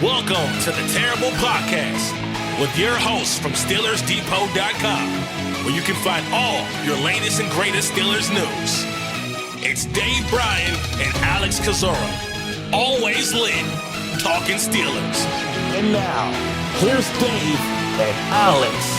Welcome to the Terrible Podcast with your hosts from SteelersDepot.com, where you can find all your latest and greatest Steelers news. It's Dave Bryan and Alex Kozora, always lit, talking Steelers. And now, here's Dave and Alex.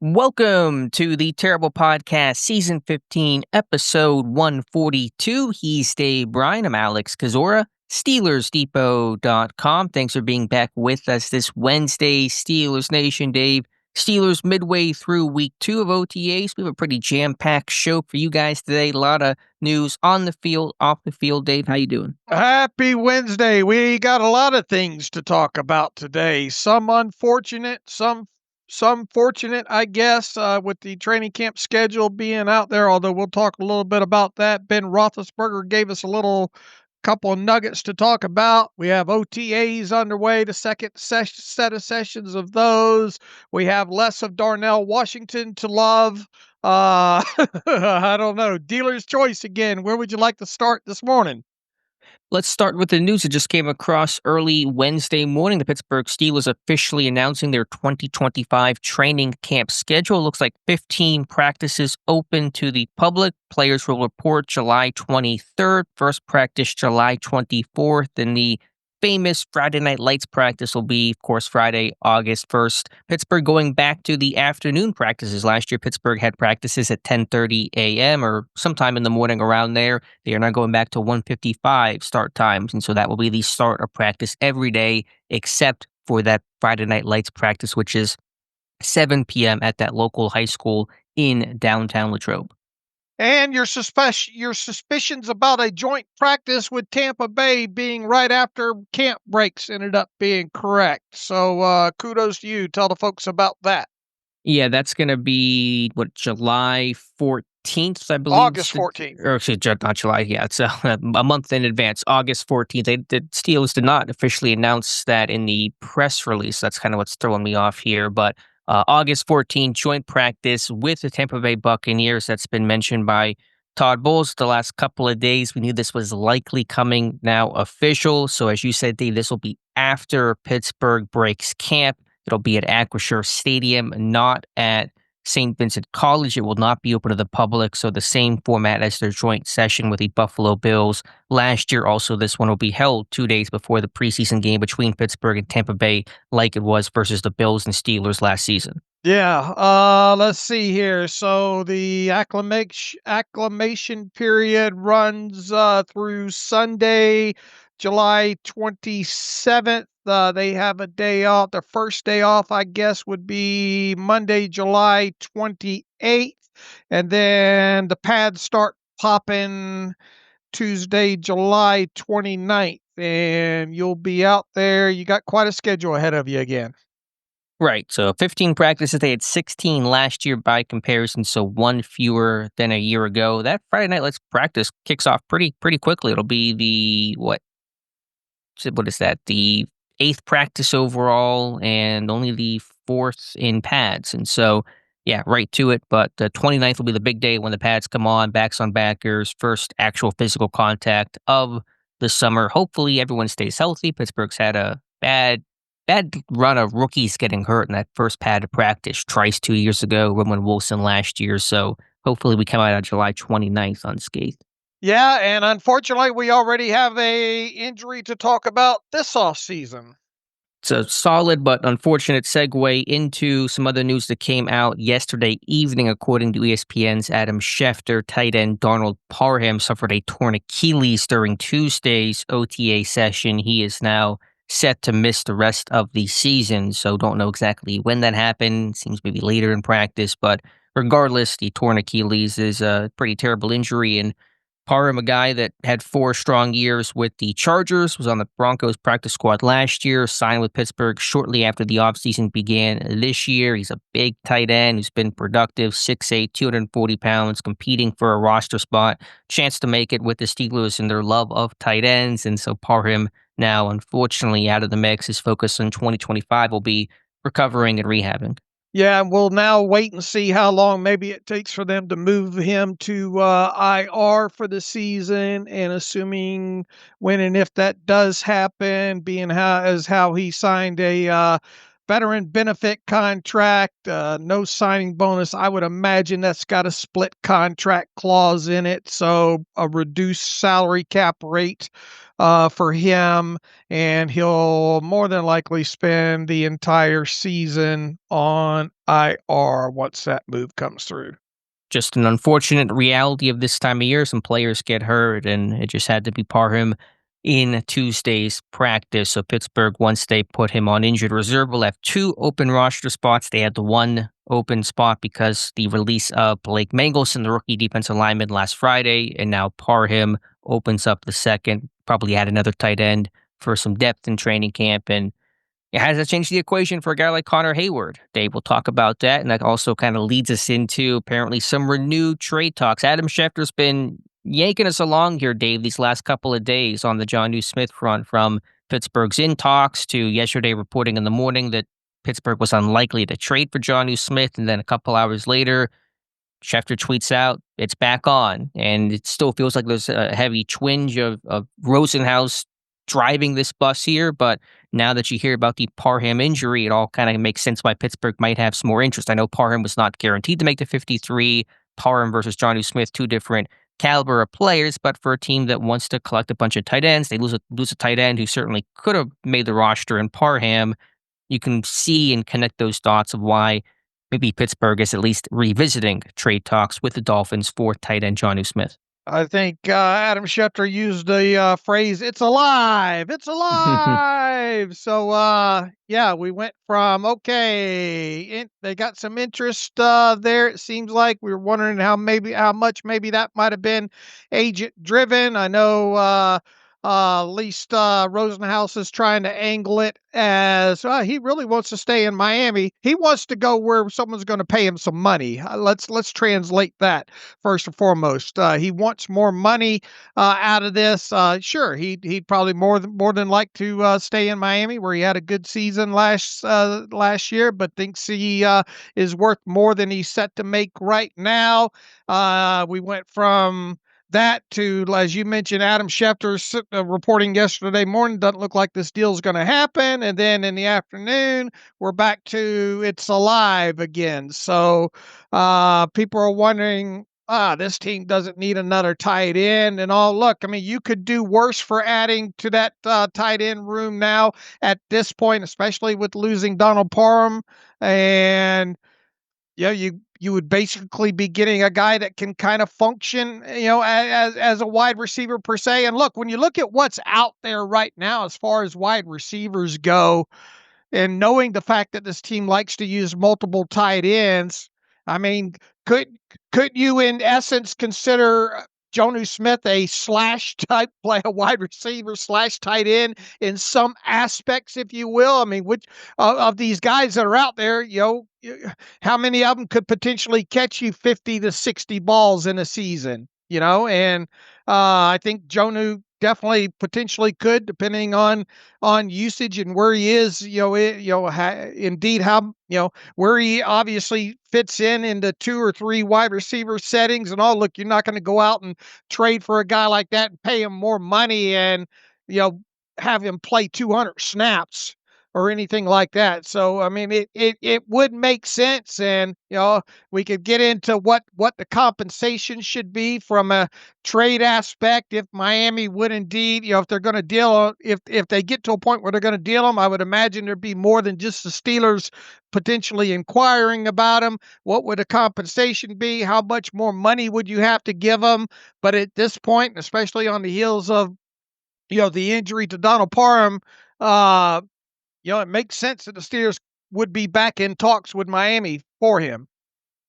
Welcome to the Terrible Podcast, Season 15, Episode 142. He's Dave Bryan. I'm Alex Kozora, SteelersDepot.com. Thanks for being back with us this Wednesday, Steelers Nation. Dave, Steelers midway through week 2 of OTAs. We have a pretty jam-packed show for you guys today. A lot of news on the field, off the field. Dave, how you doing? Happy Wednesday. We got a lot of things to talk about today. Some unfortunate, some fortunate, I guess, with the training camp schedule being out there, although we'll talk a little bit about that. Ben Roethlisberger gave us a couple of nuggets to talk about. We have OTAs underway, the second set of sessions of those. We have less of Darnell Washington to love. I don't know. Dealer's choice again. Where would you like to start this morning? Let's start with the news that just came across early Wednesday morning. The Pittsburgh Steelers officially announcing their 2025 training camp schedule. It looks like 15 practices open to the public. Players will report July 23rd, first practice July 24th, and the famous Friday Night Lights practice will be, of course, Friday, August 1st. Pittsburgh going back to the afternoon practices. Last year, Pittsburgh had practices at 10:30 a.m. or sometime in the morning around there. They are now going back to 1:55 start times, and so that will be the start of practice every day except for that Friday Night Lights practice, which is 7 p.m. at that local high school in downtown Latrobe. And your suspicions about a joint practice with Tampa Bay being right after camp breaks ended up being correct. So kudos to you. Tell the folks about that. Yeah, that's going to be, July 14th, I believe? August 14th. Or actually, not July, yeah. It's a month in advance, August 14th. The Steelers did not officially announce that in the press release. That's kind of what's throwing me off here, but August 14th, joint practice with the Tampa Bay Buccaneers. That's been mentioned by Todd Bowles the last couple of days. We knew this was likely coming, now official. So as you said, Dave, this will be after Pittsburgh breaks camp. It'll be at Acrisure Stadium, not at St. Vincent College. It will not be open to the public, so the same format as their joint session with the Buffalo Bills last year. Also, this one will be held 2 days before the preseason game between Pittsburgh and Tampa Bay, like it was versus the Bills and Steelers last season. Yeah, let's see here. So the acclimation period runs through Sunday, July 27th. They have a day off. Their first day off, I guess, would be Monday, July 28th. And then the pads start popping Tuesday, July 29th. And you'll be out there. You got quite a schedule ahead of you again. Right. So 15 practices. They had 16 last year by comparison, so one fewer than a year ago. That Friday Night Lights practice kicks off pretty quickly. It'll be the, what is that? The 8th practice overall and only the 4th in pads. And so, yeah, right to it. But the 29th will be the big day when the pads come on, backs on backers, first actual physical contact of the summer. Hopefully everyone stays healthy. Pittsburgh's had a bad run of rookies getting hurt in that first pad of practice. Trice 2 years ago, Roman Wilson last year. So hopefully we come out on July 29th unscathed. Yeah, and unfortunately, we already have a injury to talk about this offseason. It's a solid but unfortunate segue into some other news that came out yesterday evening. According to ESPN's Adam Schefter, tight end Donald Parham suffered a torn Achilles during Tuesday's OTA session. He is now set to miss the rest of the season, so don't know exactly when that happened. Seems maybe later in practice, but regardless, the torn Achilles is a pretty terrible injury, and Parham, a guy that had 4 strong years with the Chargers, was on the Broncos practice squad last year, signed with Pittsburgh shortly after the offseason began this year. He's a big tight end who's been productive, 6'8", 240 pounds, competing for a roster spot, chance to make it with the Steelers and their love of tight ends. And so Parham now, unfortunately, out of the mix. His focus in 2025 will be recovering and rehabbing. Yeah, we'll now wait and see how long maybe it takes for them to move him to IR for the season, and assuming when and if that does happen, being how he signed a veteran benefit contract, no signing bonus. I would imagine that's got a split contract clause in it, so a reduced salary cap rate for him, and he'll more than likely spend the entire season on IR once that move comes through. Just an unfortunate reality of this time of year. Some players get hurt, and it just had to be Parham in Tuesday's practice. So Pittsburgh, once they put him on injured reserve, will have 2 open roster spots. They had the 1 open spot because the release of Blake Mangelson, the rookie defensive lineman, last Friday, and now Parham opens up the second. Probably add another tight end for some depth in training camp, and it has to change the equation for a guy like Connor Hayward. Dave will talk about that, and that also kind of leads us into apparently some renewed trade talks. Adam Schefter's been yanking us along here, Dave, these last couple of days on the Jonnu Smith front, from Pittsburgh's in talks to yesterday reporting in the morning that Pittsburgh was unlikely to trade for Jonnu Smith, and then a couple hours later, Schefter tweets out, it's back on, and it still feels like there's a heavy twinge of Rosenhaus driving this bus here, but now that you hear about the Parham injury, it all kind of makes sense why Pittsburgh might have some more interest. I know Parham was not guaranteed to make the 53. Parham versus Jonnu Smith, 2 different caliber of players, but for a team that wants to collect a bunch of tight ends, they lose a tight end who certainly could have made the roster in Parham. You can see and connect those dots of why maybe Pittsburgh is at least revisiting trade talks with the Dolphins for tight end Jonnu Smith. I think Adam Schefter used the phrase "It's alive, it's alive." So yeah, we went from they got some interest there. It seems like we were wondering how much that might have been agent driven. I know at least Rosenhaus is trying to angle it as he really wants to stay in Miami. He wants to go where someone's going to pay him some money. Let's translate that first and foremost. He wants more money out of this. Sure, he'd probably more than like to stay in Miami, where he had a good season last year, but thinks he is worth more than he's set to make right now. We went from that to, as you mentioned, Adam Schefter reporting yesterday morning, doesn't look like this deal is going to happen. And then in the afternoon, we're back to it's alive again. So people are wondering, this team doesn't need another tight end and all. Look, I mean, you could do worse for adding to that tight end room now at this point, especially with losing Donald Parham. And yeah, you would basically be getting a guy that can kind of function, as a wide receiver per se. And look, when you look at what's out there right now as far as wide receivers go, and knowing the fact that this team likes to use multiple tight ends, I mean, could you in essence consider Jonnu Smith a slash type play, a wide receiver slash tight end in some aspects, if you will? I mean, which of these guys that are out there, how many of them could potentially catch you 50 to 60 balls in a season? And I think Jonnu definitely potentially could, depending on usage and where he is, indeed how, where he obviously fits into 2 or 3 wide receiver settings and all. Look, you're not going to go out and trade for a guy like that and pay him more money and, have him play 200 snaps or anything like that. So, I mean, it would make sense. And, we could get into what the compensation should be from a trade aspect. If Miami would indeed, if they're going to deal, if they get to a point where they're going to deal them, I would imagine there'd be more than just the Steelers potentially inquiring about them. What would the compensation be? How much more money would you have to give them? But at this point, especially on the heels of, the injury to Donald Parham, it makes sense that the Steelers would be back in talks with Miami for him.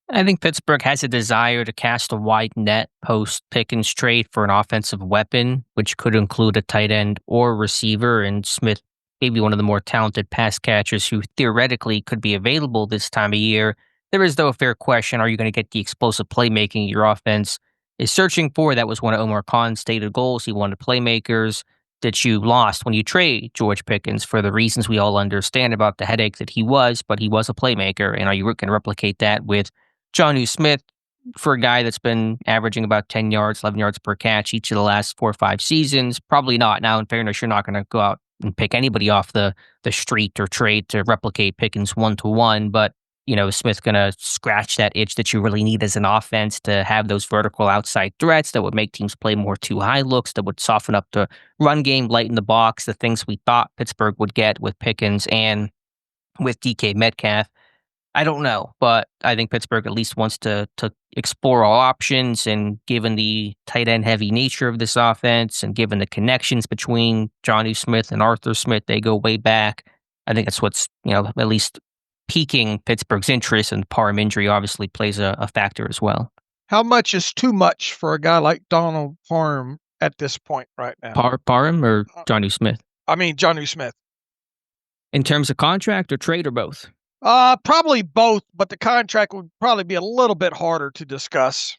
I think Pittsburgh has a desire to cast a wide net post Pickens trade for an offensive weapon, which could include a tight end or receiver, and Smith, maybe one of the more talented pass catchers who theoretically could be available this time of year. There is, though, a fair question. Are you going to get the explosive playmaking your offense is searching for? That was one of Omar Khan's stated goals. He wanted playmakers. that you lost when you trade George Pickens for the reasons we all understand about the headache that he was, but he was a playmaker. And are you going to replicate that with Jonnu Smith for a guy that's been averaging about 10 yards, 11 yards per catch each of the last 4 or 5 seasons? Probably not. Now, in fairness, you're not going to go out and pick anybody off the street or trade to replicate Pickens one-to-one, but is Smith going to scratch that itch that you really need as an offense to have those vertical outside threats that would make teams play more too high looks, that would soften up the run game, lighten the box, the things we thought Pittsburgh would get with Pickens and with DK Metcalf? I don't know, but I think Pittsburgh at least wants to explore all options, and given the tight end heavy nature of this offense and given the connections between Jonnu Smith and Arthur Smith, they go way back. I think that's what's, at least piquing Pittsburgh's interest, and Parham injury obviously plays a factor as well. How much is too much for a guy like Donald Parham at this point right now? Parham or Jonnu Smith? I mean, Jonnu Smith. In terms of contract or trade or both? Probably both, but the contract would probably be a little bit harder to discuss.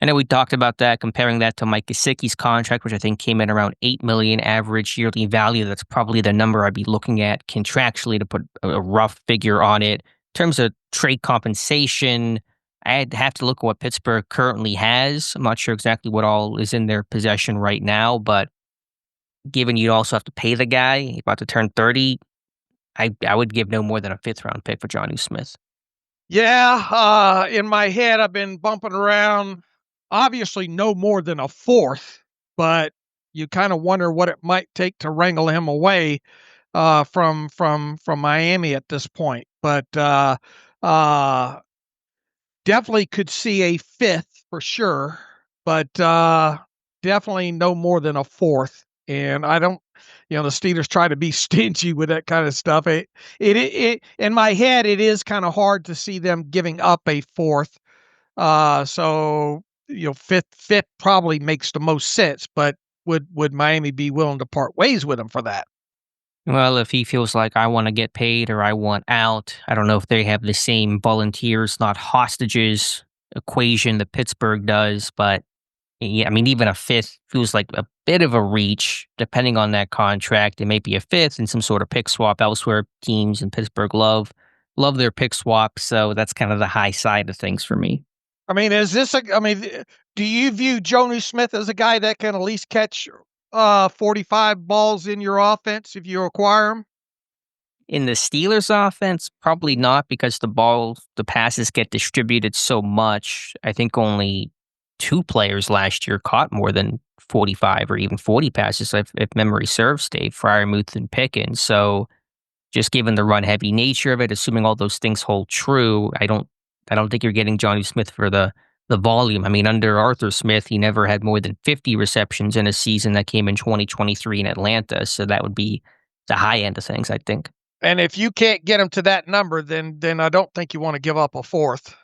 I know we talked about that, comparing that to Mike Gesicki's contract, which I think came in around $8 million average yearly value. That's probably the number I'd be looking at contractually to put a rough figure on it. In terms of trade compensation, I'd have to look at what Pittsburgh currently has. I'm not sure exactly what all is in their possession right now, but given you'd also have to pay the guy about to turn 30, I would give no more than a 5th-round pick for Jonnu Smith. Yeah, in my head, I've been bumping around. Obviously, no more than a 4th, but you kind of wonder what it might take to wrangle him away from Miami at this point. But definitely could see a 5th for sure, but definitely no more than a 4th. And I don't, the Steelers try to be stingy with that kind of stuff. It in my head, it is kind of hard to see them giving up a 4th. So 5th probably makes the most sense, but would Miami be willing to part ways with him for that? Well, if he feels like I want to get paid or I want out, I don't know if they have the same volunteers, not hostages equation that Pittsburgh does, but yeah, I mean, even a 5th feels like a bit of a reach, depending on that contract. It may be a 5th and some sort of pick swap elsewhere. Teams in Pittsburgh love their pick swap, so that's kind of the high side of things for me. I mean, do you view Jonnu Smith as a guy that can at least catch 45 balls in your offense if you acquire him? In the Steelers offense, probably not, because the passes get distributed so much. I think only 2 players last year caught more than 45 or even 40 passes, if memory serves, Dave, Freiermuth and Pickens. So just given the run heavy nature of it, assuming all those things hold true, I don't think you're getting Jonnu Smith for the volume. I mean, under Arthur Smith, he never had more than 50 receptions in a season. That came in 2023 in Atlanta. So that would be the high end of things, I think. And if you can't get him to that number, then I don't think you want to give up a 4th.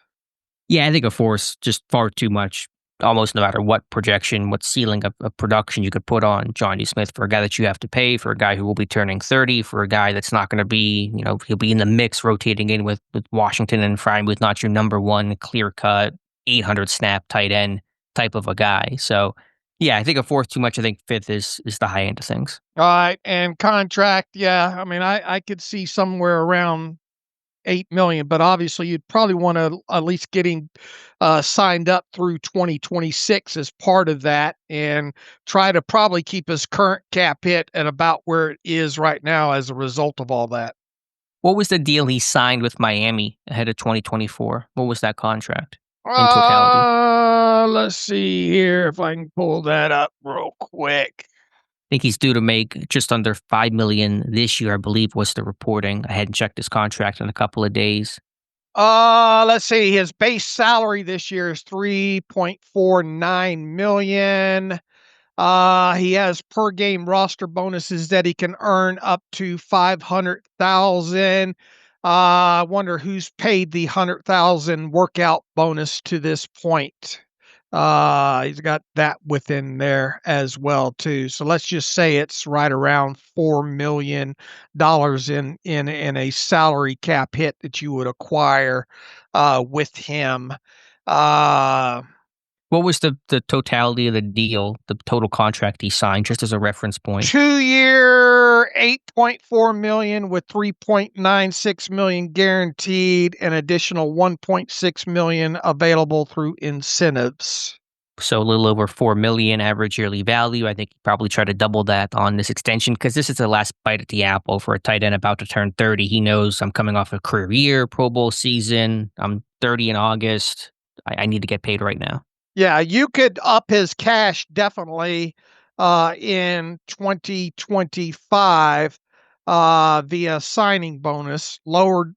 Yeah, I think a 4's just far too much. Almost no matter what projection, what ceiling of production you could put on Jonnu Smith for a guy that you have to pay, for a guy who will be turning 30, for a guy that's not going to be, he'll be in the mix rotating in with Washington and Freiermuth, not your number one clear-cut 800 snap tight end type of a guy. So, yeah, I think a 4th too much. I think 5th is the high end of things. All right, and contract, yeah. I mean, I could see somewhere around $8 million, but obviously you'd probably want to at least get him signed up through 2026 as part of that, and try to probably keep his current cap hit at about where it is right now as a result of all that. What was the deal he signed with Miami ahead of 2024? What was that contract in totality? Let's see here if I can pull that up real quick. I think he's due to make just under $5 million this year, I believe was the reporting. I hadn't checked his contract in a couple of days. Let's see. His base salary this year is $3.49 million. He has per game roster bonuses that he can earn up to $500,000. I wonder who's paid the $100,000 workout bonus to this point. He's got that within there as well too. So let's just say it's right around $4 million in a salary cap hit that you would acquire with him. What was the totality of the deal, the total contract he signed, just as a reference point? 2-year, $8.4 million with $3.96 million guaranteed, an additional $1.6 million available through incentives. So a little over $4 million average yearly value. I think he probably tried to double that on this extension because this is the last bite at the apple for a tight end about to turn 30. He knows I'm coming off a career year, Pro Bowl season. I'm 30 in August. I need to get paid right now. Yeah, you could up his cash definitely in 2025 via signing bonus, lower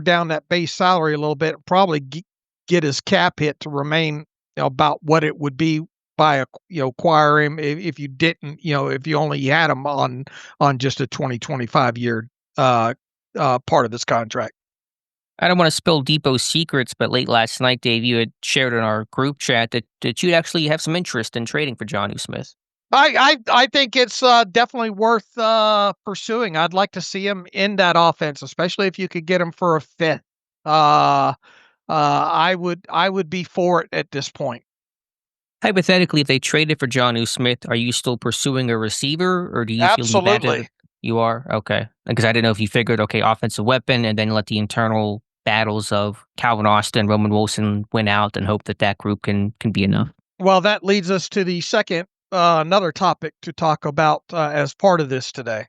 down that base salary a little bit, probably get his cap hit to remain about what it would be by acquire him if you didn't, if you only had him on just a 2025 year part of his contract. I don't want to spill Depot's secrets, but late last night, Dave, you had shared in our group chat that you'd actually have some interest in trading for Jonnu Smith. I think it's definitely worth pursuing. I'd like to see him in that offense, especially if you could get him for a fifth. I would be for it at this point. Hypothetically, if they traded for Jonnu Smith, are you still pursuing a receiver, or do you feel Absolutely. you are? Okay. Because I didn't know if you figured, okay, offensive weapon, and then let the internal battles of Calvin Austin, Roman Wilson win out and hope that group can be enough. Well, that leads us to the second, another topic to talk about as part of this today.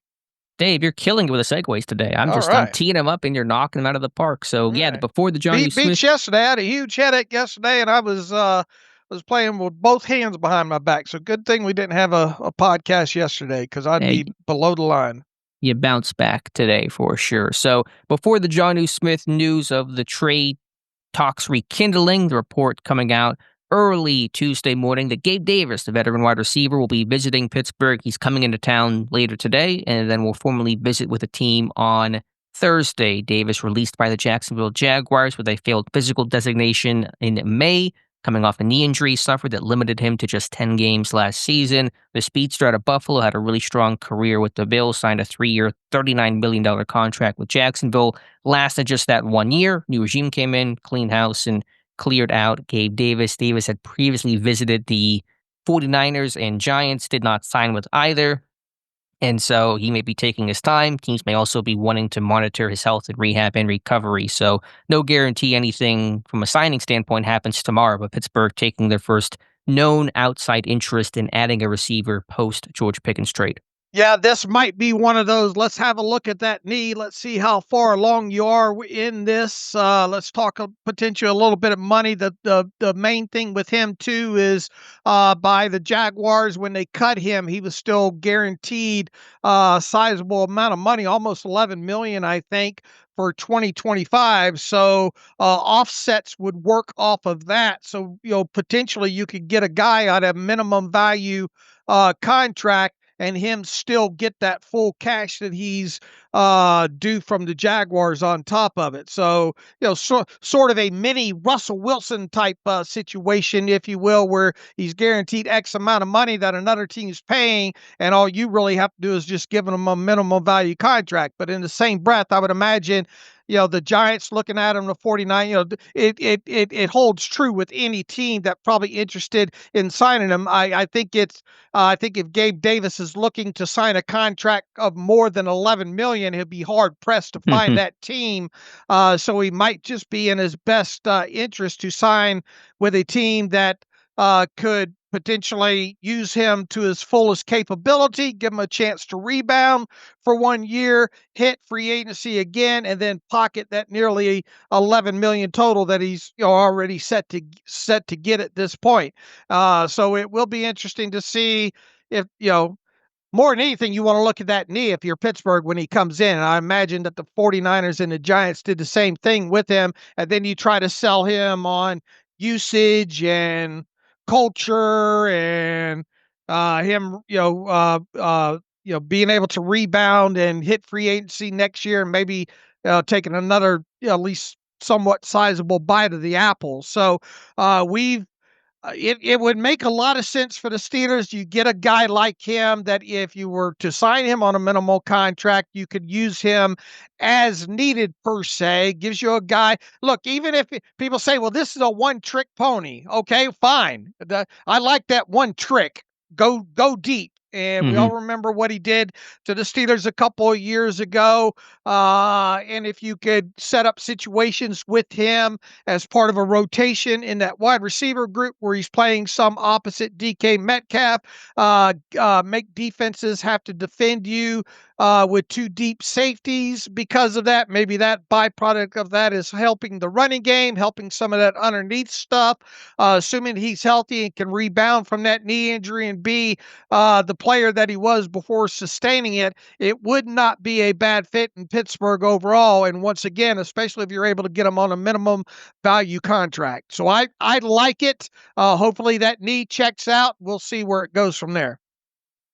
Dave, you're killing it with the segues today. I'm teeing them up and you're knocking them out of the park. So yeah, before the Jonnu Smith beach yesterday, I had a huge headache yesterday, and I was playing with both hands behind my back. So good thing we didn't have a podcast yesterday because I'd be below the line. You bounce back today for sure. So before the Jonnu Smith news of the trade talks rekindling, the report coming out early Tuesday morning that Gabe Davis, the veteran wide receiver, will be visiting Pittsburgh. He's coming into town later today, and then will formally visit with the team on Thursday. Davis released by the Jacksonville Jaguars with a failed physical designation in May, coming off a knee injury suffered that limited him to just 10 games last season. The speedster out of Buffalo had a really strong career with the Bills, signed a 3-year, $39 million contract with Jacksonville, lasted just that 1 year. New regime came in, clean house, and cleared out Gabe Davis. Davis had previously visited the 49ers and Giants, did not sign with either. And so he may be taking his time. Teams may also be wanting to monitor his health and rehab and recovery. So no guarantee anything from a signing standpoint happens tomorrow, but Pittsburgh taking their first known outside interest in adding a receiver post George Pickens trade. Yeah, this might be one of those. Let's have a look at that knee. Let's see how far along you are in this. Let's talk potentially a little bit of money. The main thing with him too is by the Jaguars, when they cut him, he was still guaranteed a sizable amount of money, almost $11 million, I think, for 2025. So offsets would work off of that. So potentially you could get a guy at a minimum value contract and him still get that full cash that he's due from the Jaguars on top of it. So, sort of a mini Russell Wilson type situation, if you will, where he's guaranteed X amount of money that another team's paying, and all you really have to do is just give him a minimum value contract. But in the same breath, I would imagine, the Giants looking at him, the 49, it holds true with any team that probably interested in signing him. I think if Gabe Davis is looking to sign a contract of more than 11 million, he'll be hard pressed to find that team. So he might just be in his best interest to sign with a team that could potentially use him to his fullest capability, give him a chance to rebound for 1 year, hit free agency again, and then pocket that nearly 11 million total that he's already set to get at this point. So it will be interesting to see if more than anything, you want to look at that knee if you're Pittsburgh when he comes in. And I imagine that the 49ers and the Giants did the same thing with him. And then you try to sell him on usage and culture and him, being able to rebound and hit free agency next year and maybe taking another, at least somewhat sizable bite of the apple. So we've it would make a lot of sense for the Steelers. You get a guy like him that if you were to sign him on a minimal contract, you could use him as needed per se. Gives you a guy. Look, even if people say, well, this is a one-trick pony. Okay, fine. I like that one trick. Go deep. And we all remember what he did to the Steelers a couple of years ago. And if you could set up situations with him as part of a rotation in that wide receiver group where he's playing some opposite DK Metcalf, make defenses have to defend you with two deep safeties because of that. Maybe that byproduct of that is helping the running game, helping some of that underneath stuff, assuming he's healthy and can rebound from that knee injury and be the player that he was before sustaining it. It would not be a bad fit in Pittsburgh overall. And once again, especially if you're able to get him on a minimum value contract. So I like it. Hopefully that knee checks out. We'll see where it goes from there.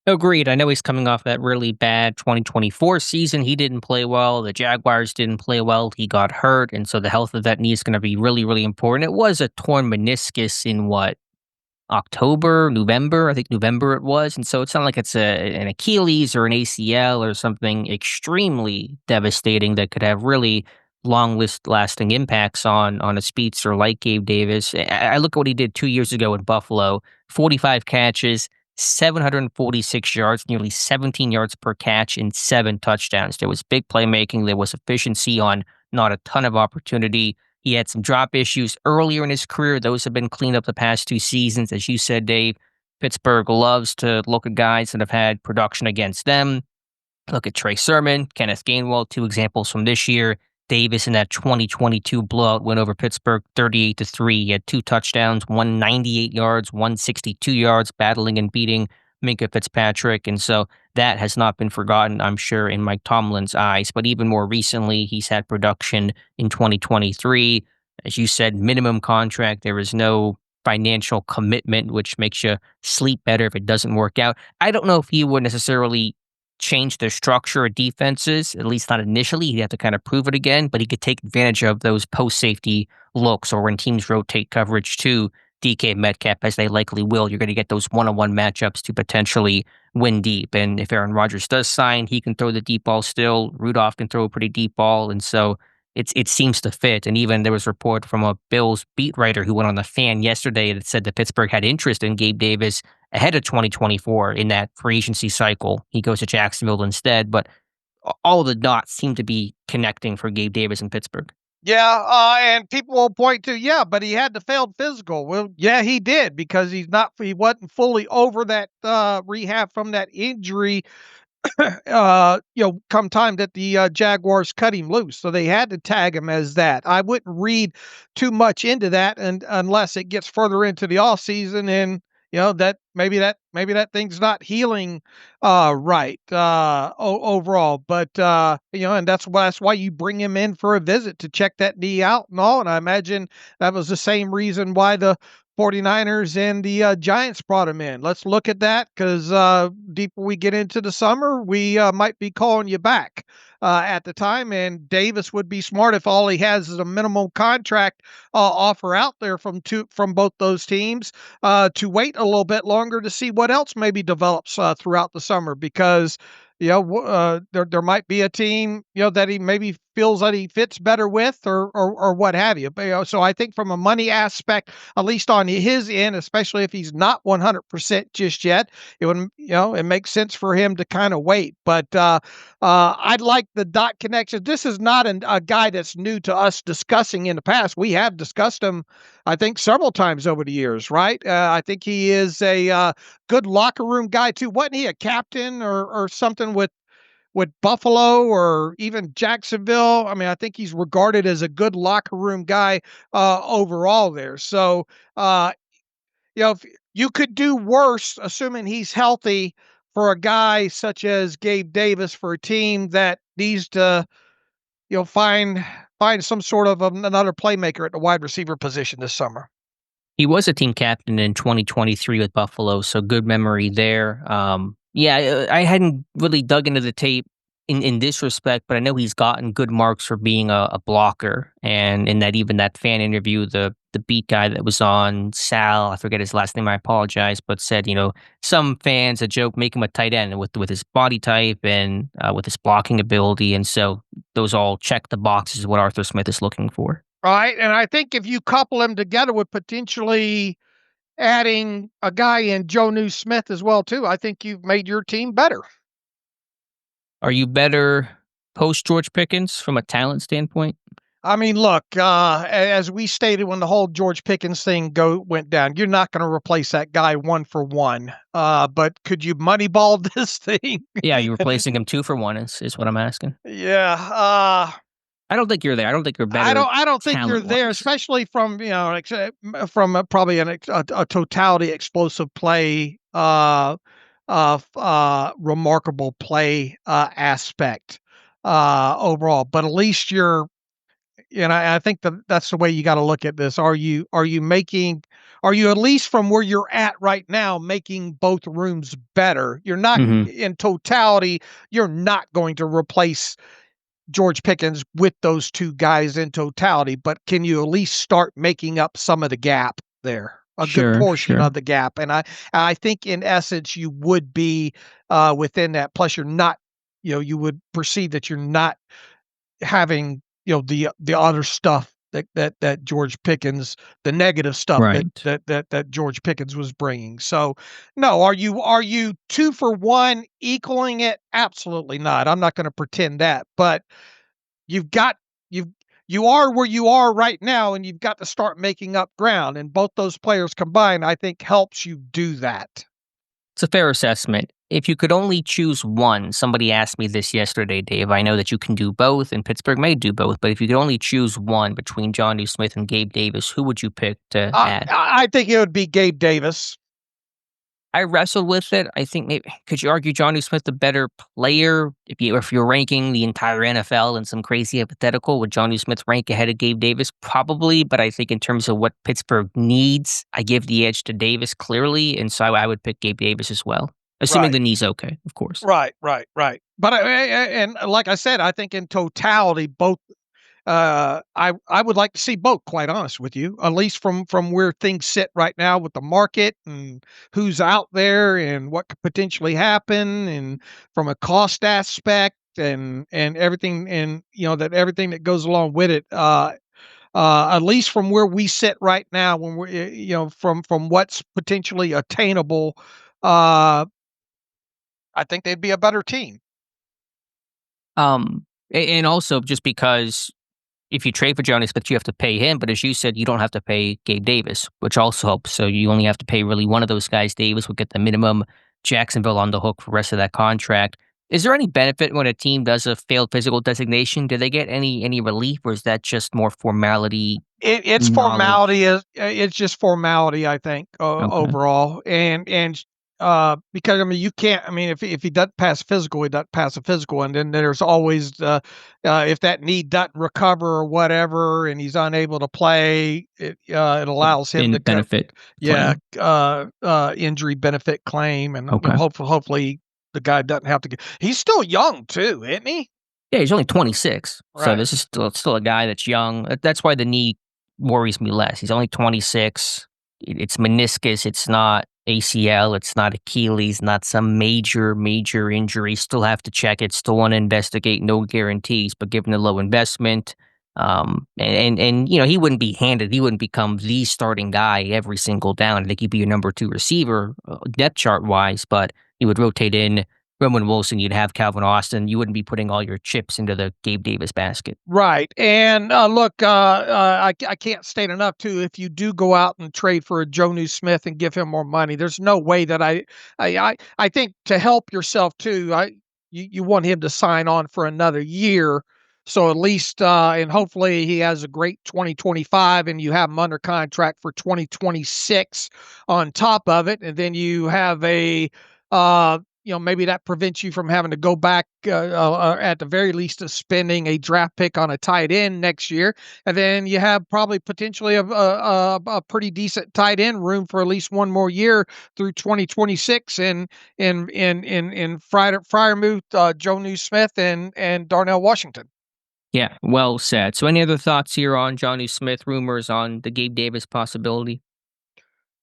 Agreed. I know he's coming off that really bad 2024 season. He didn't play well. The Jaguars didn't play well. He got hurt. And so the health of that knee is going to be really, really important. It was a torn meniscus in October, November? I think November it was. And so it's not like it's an Achilles or an ACL or something extremely devastating that could have really lasting impacts on a speedster like Gabe Davis. I look at what he did 2 years ago in Buffalo, 45 catches, 746 yards, nearly 17 yards per catch, and 7 touchdowns. There was big playmaking. There was efficiency on not a ton of opportunity. He had some drop issues earlier in his career. Those have been cleaned up the past 2 seasons. As you said, Dave, Pittsburgh loves to look at guys that have had production against them. Look at Trey Sermon, Kenneth Gainwell, 2 examples from this year. Davis in that 2022 blowout win over Pittsburgh, 38-3. He had 2 touchdowns, 198 yards, 162 yards, battling and beating Minkah Fitzpatrick. And so that has not been forgotten, I'm sure, in Mike Tomlin's eyes. But even more recently, he's had production in 2023. As you said, minimum contract. There is no financial commitment, which makes you sleep better if it doesn't work out. I don't know if he would necessarily change the structure of defenses, at least not initially. He'd have to kind of prove it again, but he could take advantage of those post-safety looks or when teams rotate coverage to DK Metcalf, as they likely will. You're going to get those one-on-one matchups to potentially win deep. And if Aaron Rodgers does sign, he can throw the deep ball still. Rudolph can throw a pretty deep ball. And so it seems to fit. And even there was a report from a Bills beat writer who went on the Fan yesterday that said that Pittsburgh had interest in Gabe Davis ahead of 2024 in that free agency cycle. He goes to Jacksonville instead, but all of the dots seem to be connecting for Gabe Davis in Pittsburgh. Yeah, and people will point to, but he had the failed physical. Well, yeah, he did because he wasn't fully over that rehab from that injury. Come time that the Jaguars cut him loose, so they had to tag him as that. I wouldn't read too much into that, and unless it gets further into the off season, and that maybe that thing's not healing right overall. But and that's why you bring him in for a visit to check that knee out and all. And I imagine that was the same reason why the 49ers and the Giants brought him in. Let's look at that because deeper we get into the summer, we might be calling you back at the time. And Davis would be smart if all he has is a minimum contract offer out there from both those teams to wait a little bit longer to see what else maybe develops throughout the summer because there might be a team that he maybe feels that he fits better with or what have you. But, so I think from a money aspect, at least on his end, especially if he's not 100% just yet, it would it makes sense for him to kind of wait. But I'd like the dot connection. This is not a guy that's new to us discussing in the past. We have discussed him, I think, several times over the years, right? I think he is a good locker room guy too. Wasn't he a captain or something with Buffalo or even Jacksonville? I mean, I think he's regarded as a good locker room guy overall there. So, if you could do worse, assuming he's healthy, for a guy such as Gabe Davis, for a team that needs to, find some sort of another playmaker at the wide receiver position this summer. He was a team captain in 2023 with Buffalo, so good memory there. I hadn't really dug into the tape in this respect, but I know he's gotten good marks for being a blocker. And in that fan interview, the beat guy that was on, Sal, I forget his last name, I apologize, but said, some fans, a joke, make him a tight end with his body type and with his blocking ability. And so those all check the boxes what Arthur Smith is looking for. Right. And I think if you couple him together with potentially adding a guy in Jonnu Smith as well, too, I think you've made your team better. Are you better post George Pickens from a talent standpoint? I mean, look, as we stated when the whole George Pickens thing went down, you're not going to replace that guy 1-for-1. But could you moneyball this thing? Yeah, you're replacing him 2-for-1 is what I'm asking. Yeah. I don't think you're there. I don't think you're better. I don't think you're there, especially from probably a totality explosive play, remarkable play aspect overall. But at least I think that's the way you got to look at this. Are you at least from where you're at right now making both rooms better? You're not in totality. You're not going to replace George Pickens with those two guys in totality, but can you at least start making up some of the gap there? A good portion of the gap. And I think in essence you would be within that. Plus you're not, you would perceive that you're not having, the other stuff that George Pickens, the negative stuff that George Pickens was bringing. So no, are you 2-for-1 equaling it? Absolutely not. I'm not going to pretend that, but you are where you are right now, and you've got to start making up ground. And both those players combined, I think, helps you do that. It's a fair assessment. If you could only choose one, somebody asked me this yesterday, Dave. I know that you can do both, and Pittsburgh may do both, but if you could only choose one between Jonnu Smith and Gabe Davis, who would you pick to add? I think it would be Gabe Davis. I wrestled with it. I think maybe could you argue Jonnu Smith the better player if you're ranking the entire NFL in some crazy hypothetical? Would Jonnu Smith rank ahead of Gabe Davis? Probably, but I think in terms of what Pittsburgh needs, I give the edge to Davis clearly, and so I would pick Gabe Davis as well, assuming the knee's okay, of course. Right. But and like I said, I think in totality, both. I would like to see both, quite honest with you, at least from where things sit right now with the market and who's out there and what could potentially happen, and from a cost aspect and everything, and that everything that goes along with it. At least from where we sit right now, when we're from what's potentially attainable, I think they'd be a better team. And also just because if you trade for Jonnu Smith, you have to pay him. But as you said, you don't have to pay Gabe Davis, which also helps. So you only have to pay really one of those guys. Davis will get the minimum. Jacksonville on the hook for the rest of that contract. Is there any benefit when a team does a failed physical designation? Do they get any relief, or is that just more formality? It's formality. It's just formality, I think, overall. And because you can't. If he doesn't pass physical, he doesn't pass a physical, and then there's always if that knee doesn't recover or whatever, and he's unable to play, it allows him to benefit. Injury benefit claim, and hopefully the guy doesn't have to get. He's still young too, isn't he? Yeah, he's only 26, right. So this is still a guy that's young. That's why the knee worries me less. He's only 26. It's meniscus. It's not ACL, it's not Achilles, not some major injury. Still have to check it, still want to investigate, no guarantees, but given the low investment, and he wouldn't be handed, he wouldn't become the starting guy every single down. I think he'd be your number 2 receiver, depth chart wise, but he would rotate in Roman Wilson, you'd have Calvin Austin. You wouldn't be putting all your chips into the Gabe Davis basket. Right. And look, I can't state enough, too, if you do go out and trade for a Jonnu Smith and give him more money, there's no way that I think to help yourself, too, you want him to sign on for another year. So at least, and hopefully he has a great 2025 and you have him under contract for 2026 on top of it. And then you have a maybe that prevents you from having to go back at the very least to spending a draft pick on a tight end next year, and then you have probably potentially a pretty decent tight end room for at least one more year through 2026 in Freiermuth, Jonnu Smith, and Darnell Washington. Yeah, well said. So any other thoughts here on Jonnu Smith rumors on the Gabe Davis possibility?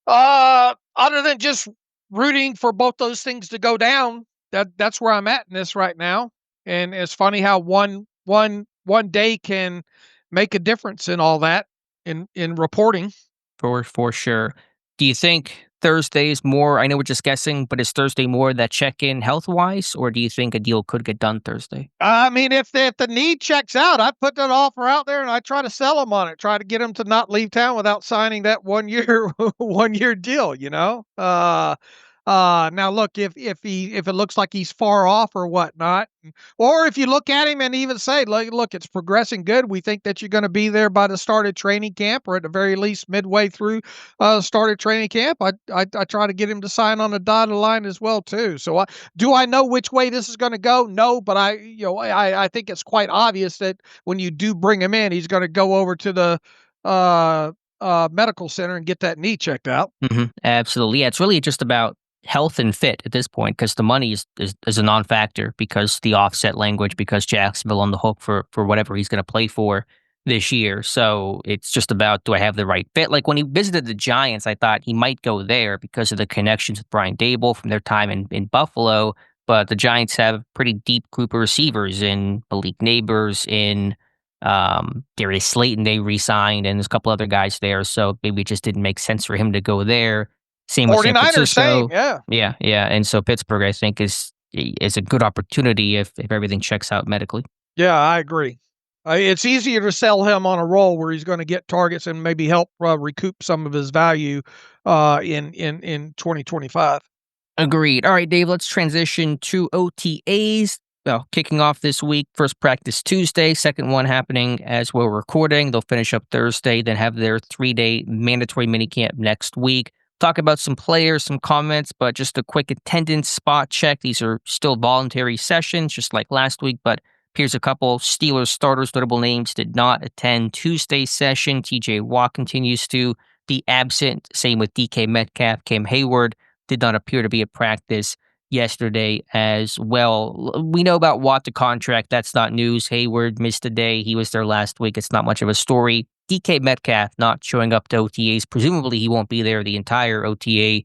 Other than just rooting for both those things to go down, that's where I'm at in this right now. And it's funny how one day can make a difference in all that in reporting. For sure. Do you think Thursday is more, I know we're just guessing, but is Thursday more that check-in health-wise, or do you think a deal could get done Thursday? I mean, if the need checks out, I put that offer out there and I try to sell them on it, try to get them to not leave town without signing that 1 year 1 year deal. Now look, if it looks like he's far off or whatnot, or if you look at him and even say, look, it's progressing good. We think that you're going to be there by the start of training camp, or at the very least midway through started training camp. I try to get him to sign on the dotted line as well too. So do I know which way this is going to go? No, but I think it's quite obvious that when you do bring him in, he's going to go over to the medical center and get that knee checked out. Absolutely. Yeah, it's really just about health and fit at this point, because the money is a non-factor, because the offset language, because Jacksonville on the hook for whatever he's going to play for this year. So it's just about, do I have the right fit? Like when he visited the Giants, I thought he might go there because of the connections with Brian Dable from their time in Buffalo. But the Giants have a pretty deep group of receivers in Malik Neighbors, in Darius Slayton they re-signed, and there's a couple other guys there. So maybe it just didn't make sense for him to go there. Same with San 49ers, Francisco. same, yeah. Yeah. And so Pittsburgh, I think, is a good opportunity if everything checks out medically. Yeah, I agree. It's easier to sell him on a roll where he's going to get targets and maybe help recoup some of his value in 2025. Agreed. All right, Dave, let's transition to OTAs. Well, kicking off this week, first practice Tuesday, second one happening as we're recording. They'll finish up Thursday, then have their 3-day mandatory minicamp next week. Talk about some players, some comments, but just a quick attendance spot check. These are still voluntary sessions, just like last week, but here's a couple. Steelers starters, notable names, did not attend Tuesday's session. TJ Watt continues to be absent. Same with DK Metcalf. Cam Hayward did not appear to be at practice yesterday as well. We know about Watt, the contract. That's not news. Hayward missed a day. He was there last week. It's not much of a story. DK Metcalf not showing up to OTAs. Presumably he won't be there the entire OTA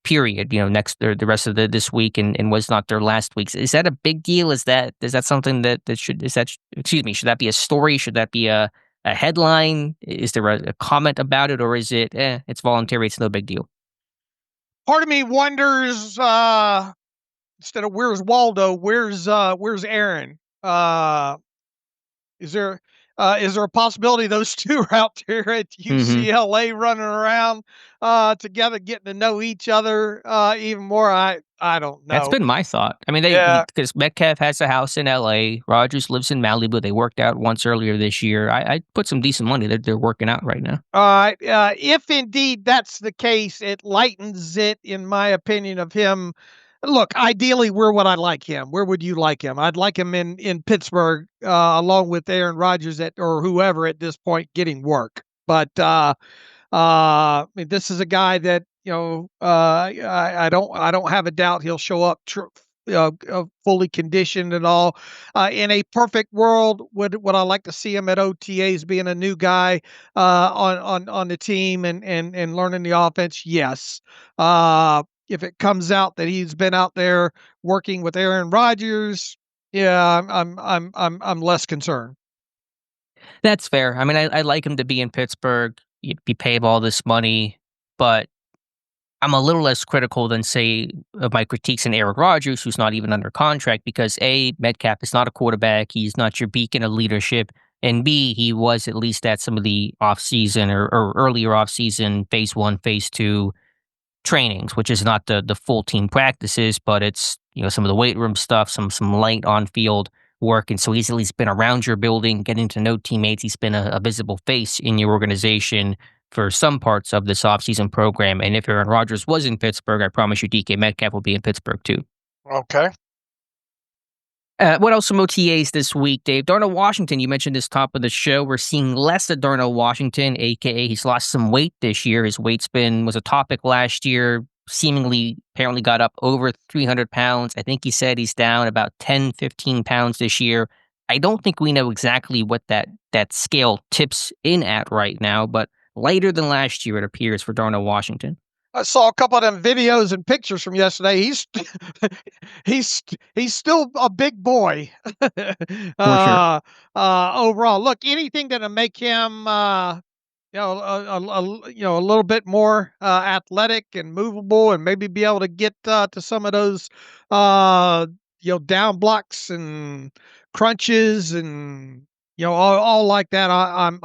period, the rest of this week, and was not there last week. Is that a big deal? Is that something should that be a story? Should that be a headline? Is there a comment about it, or is it it's voluntary, it's no big deal? Part of me wonders, instead of where's Waldo, where's Aaron? Is there a possibility those two are out there at UCLA running around together, getting to know each other even more? I don't know. That's been my thought. I mean, because Metcalf has a house in LA, Rodgers lives in Malibu. They worked out once earlier this year. I put some decent money that they're working out right now. If indeed that's the case, it lightens it, in my opinion, of him. Look, ideally, where would I like him? Where would you like him? I'd like him in Pittsburgh, along with Aaron Rodgers or whoever at this point getting work. But this is a guy that I don't have a doubt he'll show up fully conditioned and all. In a perfect world, would I like to see him at OTAs being a new guy on the team and learning the offense? Yes. If it comes out that he's been out there working with Aaron Rodgers, yeah, I'm less concerned. That's fair. I mean, I like him to be in Pittsburgh. You'd be paid all this money, but I'm a little less critical than, say, of my critiques in Aaron Rodgers, who's not even under contract, because A, Metcalf is not a quarterback. He's not your beacon of leadership. And B, he was at least at some of the offseason or earlier offseason, phase 1, phase 2 trainings, which is not the full team practices, but it's some of the weight room stuff, some light on field work, and so he's at least been around your building, getting to know teammates. He's been a visible face in your organization for some parts of this offseason program. And if Aaron Rodgers was in Pittsburgh, I promise you DK Metcalf will be in Pittsburgh too. Okay. What else from OTAs this week, Dave? Darnell Washington, you mentioned this top of the show. We're seeing less of Darnell Washington, aka he's lost some weight this year. His weight spin was a topic last year, seemingly apparently got up over 300 pounds. I think he said he's down about 10, 15 pounds this year. I don't think we know exactly what that scale tips in at right now, but lighter than last year, it appears, for Darnell Washington. I saw a couple of them videos and pictures from yesterday. He's still a big boy. For sure. Overall, look, anything that'll make him a little bit more athletic and movable, and maybe be able to get to some of those down blocks and crunches and all like that. I'm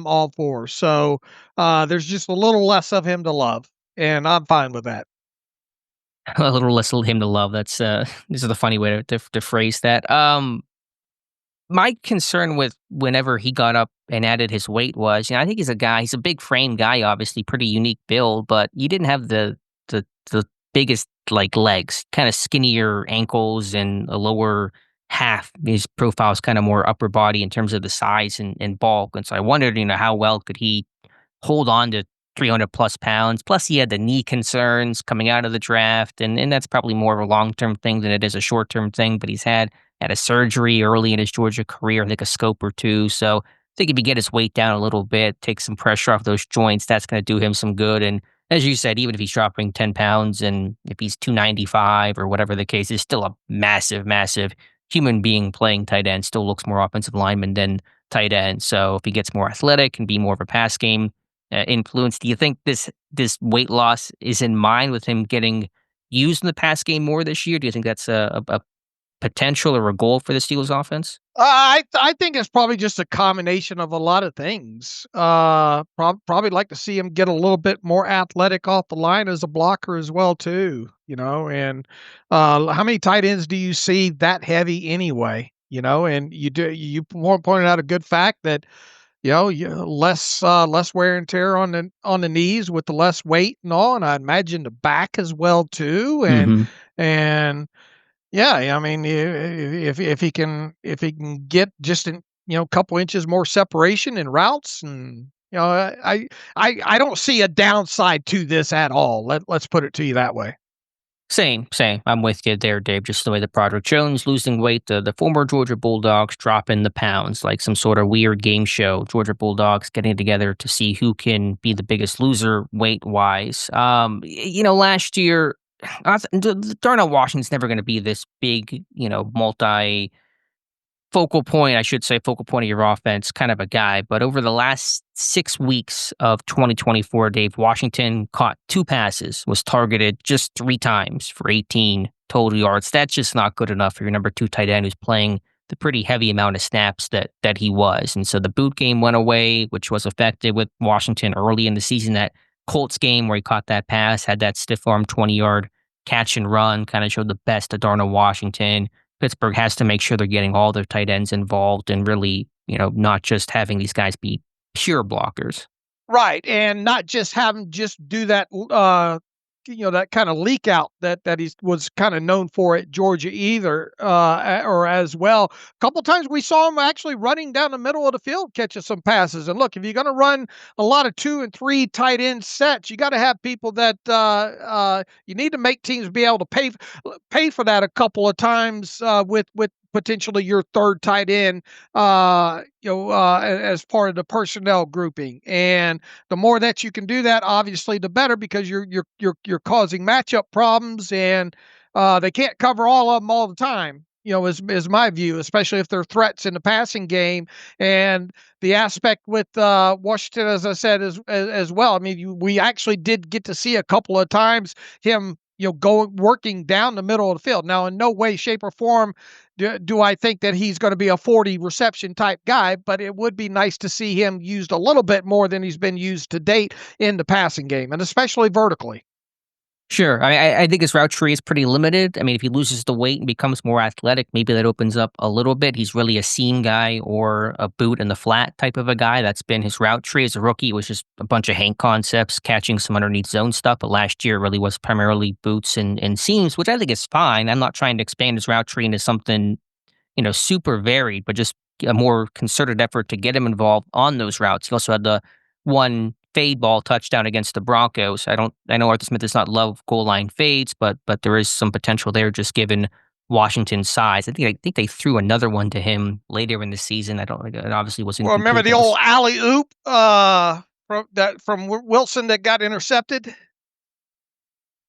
all for. So there's just a little less of him to love, and I'm fine with that. A little less him to love. That's this is the funny way to phrase that. My concern with whenever he got up and added his weight was, I think he's a big frame guy, obviously pretty unique build, but you didn't have the biggest like legs, kind of skinnier ankles and a lower half. His profile is kind of more upper body in terms of the size and bulk. And so I wondered, how well could he hold on to 300 plus pounds. Plus, he had the knee concerns coming out of the draft, and that's probably more of a long term thing than it is a short term thing. But he's had a surgery early in his Georgia career, I think a scope or two. So I think if he get his weight down a little bit, take some pressure off those joints, that's going to do him some good. And as you said, even if he's dropping 10 pounds and if he's 295 or whatever the case is, still a massive, massive human being playing tight end, still looks more offensive lineman than tight end. So if he gets more athletic and be more of a pass game influence, do you think this weight loss is in mind with him getting used in the pass game more this year? Do you think that's a potential or a goal for the Steelers offense? I think it's probably just a combination of a lot of things. Probably like to see him get a little bit more athletic off the line as a blocker as well too. And how many tight ends do you see that heavy anyway? And you pointed out a good fact that less wear and tear on the knees with the less weight and all, and I imagine the back as well too, and yeah, I mean, if he can get just in, a couple inches more separation in routes, and I don't see a downside to this at all. Let's put it to you that way. Same. I'm with you there, Dave. Just the way that Broderick Jones losing weight, the former Georgia Bulldogs dropping the pounds, like some sort of weird game show. Georgia Bulldogs getting together to see who can be the biggest loser weight wise. Last year, Darnell Washington's never going to be this big, multi focal point, I should say, focal point of your offense kind of a guy. But over the last 6 weeks of 2024, Dave, Washington caught 2 passes, was targeted just 3 times for 18 total yards. That's just not good enough for your number 2 tight end who's playing the pretty heavy amount of snaps that he was. And so the boot game went away, which was effective with Washington early in the season. That Colts game where he caught that pass, had that stiff arm 20-yard catch and run, kind of showed the best of Darnell Washington. Pittsburgh has to make sure they're getting all their tight ends involved and really, not just having these guys be pure blockers. Right, and not just have him just do that, that kind of leak out that he was kind of known for at Georgia either, or as well. A couple times we saw him actually running down the middle of the field, catching some passes. And look, if you're going to run a lot of 2 and 3 tight end sets, you got to have people that you need to make teams be able to pay for that a couple of times with potentially your third tight end, as part of the personnel grouping. And the more that you can do that, obviously, the better, because you're causing matchup problems, and they can't cover all of them all the time. Is my view, especially if they're threats in the passing game. And the aspect with Washington, as I said, as well. I mean, we actually did get to see a couple of times him working down the middle of the field. Now, in no way, shape, or form do I think that he's going to be a 40 reception type guy, but it would be nice to see him used a little bit more than he's been used to date in the passing game, and especially vertically. Sure. I think his route tree is pretty limited. I mean, if he loses the weight and becomes more athletic, maybe that opens up a little bit. He's really a seam guy or a boot in the flat type of a guy. That's been his route tree as a rookie. It was just a bunch of Hank concepts, catching some underneath zone stuff. But last year really was primarily boots and seams, which I think is fine. I'm not trying to expand his route tree into something, super varied, but just a more concerted effort to get him involved on those routes. He also had the one fade ball touchdown against the Broncos. I know Arthur Smith does not love goal line fades, but there is some potential there just given Washington's size. I think they threw another one to him later in the season. It obviously was Well, remember incomplete. the old alley oop from Wilson that got intercepted?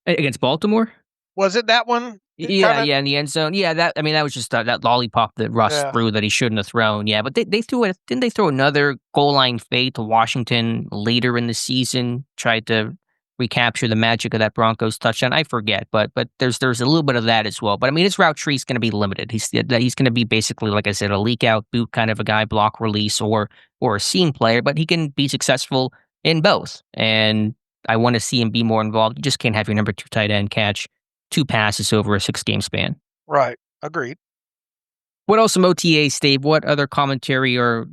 Against Baltimore? Was it that one? Yeah, in the end zone. Yeah, that was just that lollipop that Russ Yeah. threw that he shouldn't have thrown. Yeah, but they threw it. Didn't they throw another goal line fade to Washington later in the season? Tried to recapture the magic of that Broncos touchdown. I forget, but there's a little bit of that as well. But I mean, his route tree is going to be limited. He's going to be basically, like I said, a leak out boot kind of a guy, block release or a seam player. But he can be successful in both. And I want to see him be more involved. You just can't have your number 2 tight end catch 2 passes over a 6-game span. Right. Agreed. What else from OTAs, Dave? What other commentary are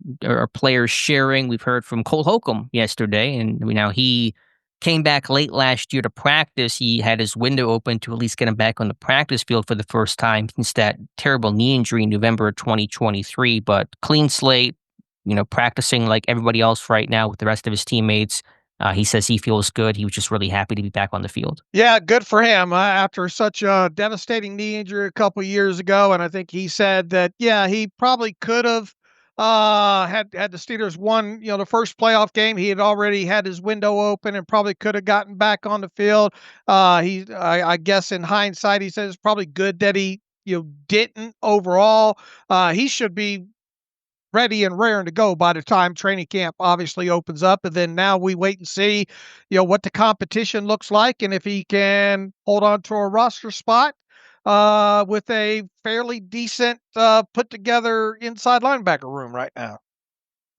players sharing? We've heard from Cole Holcomb yesterday, and he came back late last year to practice. He had his window open to at least get him back on the practice field for the first time since that terrible knee injury in November of 2023. But clean slate, practicing like everybody else right now with the rest of his teammates. He says he feels good. He was just really happy to be back on the field. Yeah, good for him after such a devastating knee injury a couple years ago. And I think he said that, yeah, he probably could have had the Steelers won, the first playoff game. He had already had his window open and probably could have gotten back on the field. I guess in hindsight, he says it's probably good that he, didn't overall. He should be ready and raring to go by the time training camp obviously opens up. And then now we wait and see, what the competition looks like and if he can hold on to a roster spot with a fairly decent put together inside linebacker room right now.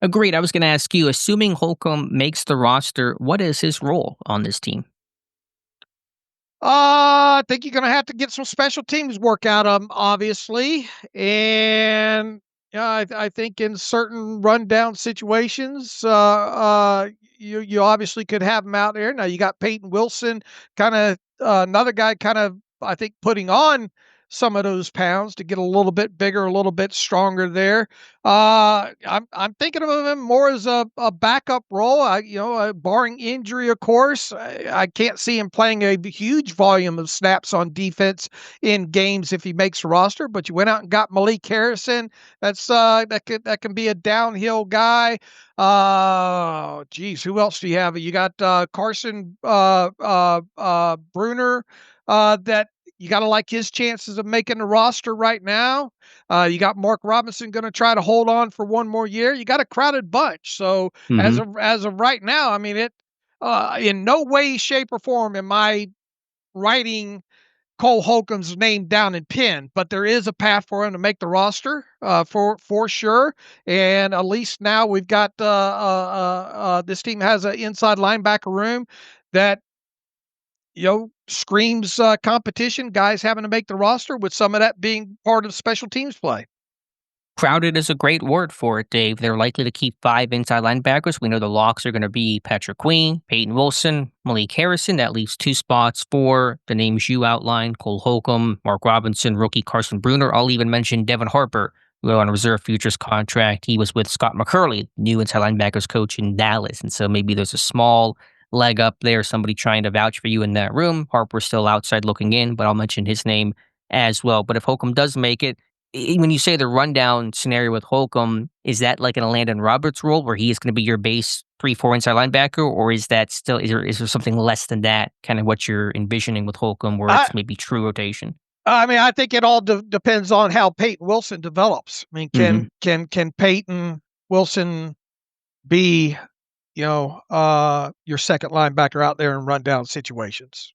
Agreed. I was going to ask you, assuming Holcomb makes the roster, what is his role on this team? I think you're going to have to get some special teams work out of him, obviously. And I think in certain rundown situations, you obviously could have him out there. Now you got Peyton Wilson, kind of another guy, kind of I think putting on some of those pounds to get a little bit bigger, a little bit stronger there. I'm thinking of him more as a backup role. Barring injury, of course, I can't see him playing a huge volume of snaps on defense in games if he makes a roster. But you went out and got Malik Harrison. That can be a downhill guy. Geez, who else do you have? You got Carson Bruner. That you got to like his chances of making the roster right now. You got Mark Robinson going to try to hold on for one more year. You got a crowded bunch. So as of right now, I mean, it in no way, shape, or form am I writing Cole Holcomb's name down in pen, but there is a path for him to make the roster for sure. And at least now we've got this team has an inside linebacker room that screams competition, guys having to make the roster, with some of that being part of special teams play. Crowded is a great word for it, Dave. They're likely to keep 5 inside linebackers. We know the locks are going to be Patrick Queen, Peyton Wilson, Malik Harrison. That leaves 2 spots for the names you outlined, Cole Holcomb, Mark Robinson, rookie Carson Bruner. I'll even mention Devin Harper, who on a reserve futures contract. He was with Scott McCurley, new inside linebackers coach in Dallas. And so maybe there's a small leg up there, somebody trying to vouch for you in that room. Harper's still outside looking in, but I'll mention his name as well. But if Holcomb does make it, when you say the rundown scenario with Holcomb, is that like in a Landon Roberts role where he is going to be your base 3-4 inside linebacker, or is that still is there something less than that? Kind of what you're envisioning with Holcomb, where it's maybe true rotation. I mean, I think it all depends on how Peyton Wilson develops. I mean, can Peyton Wilson be your second linebacker out there in rundown situations?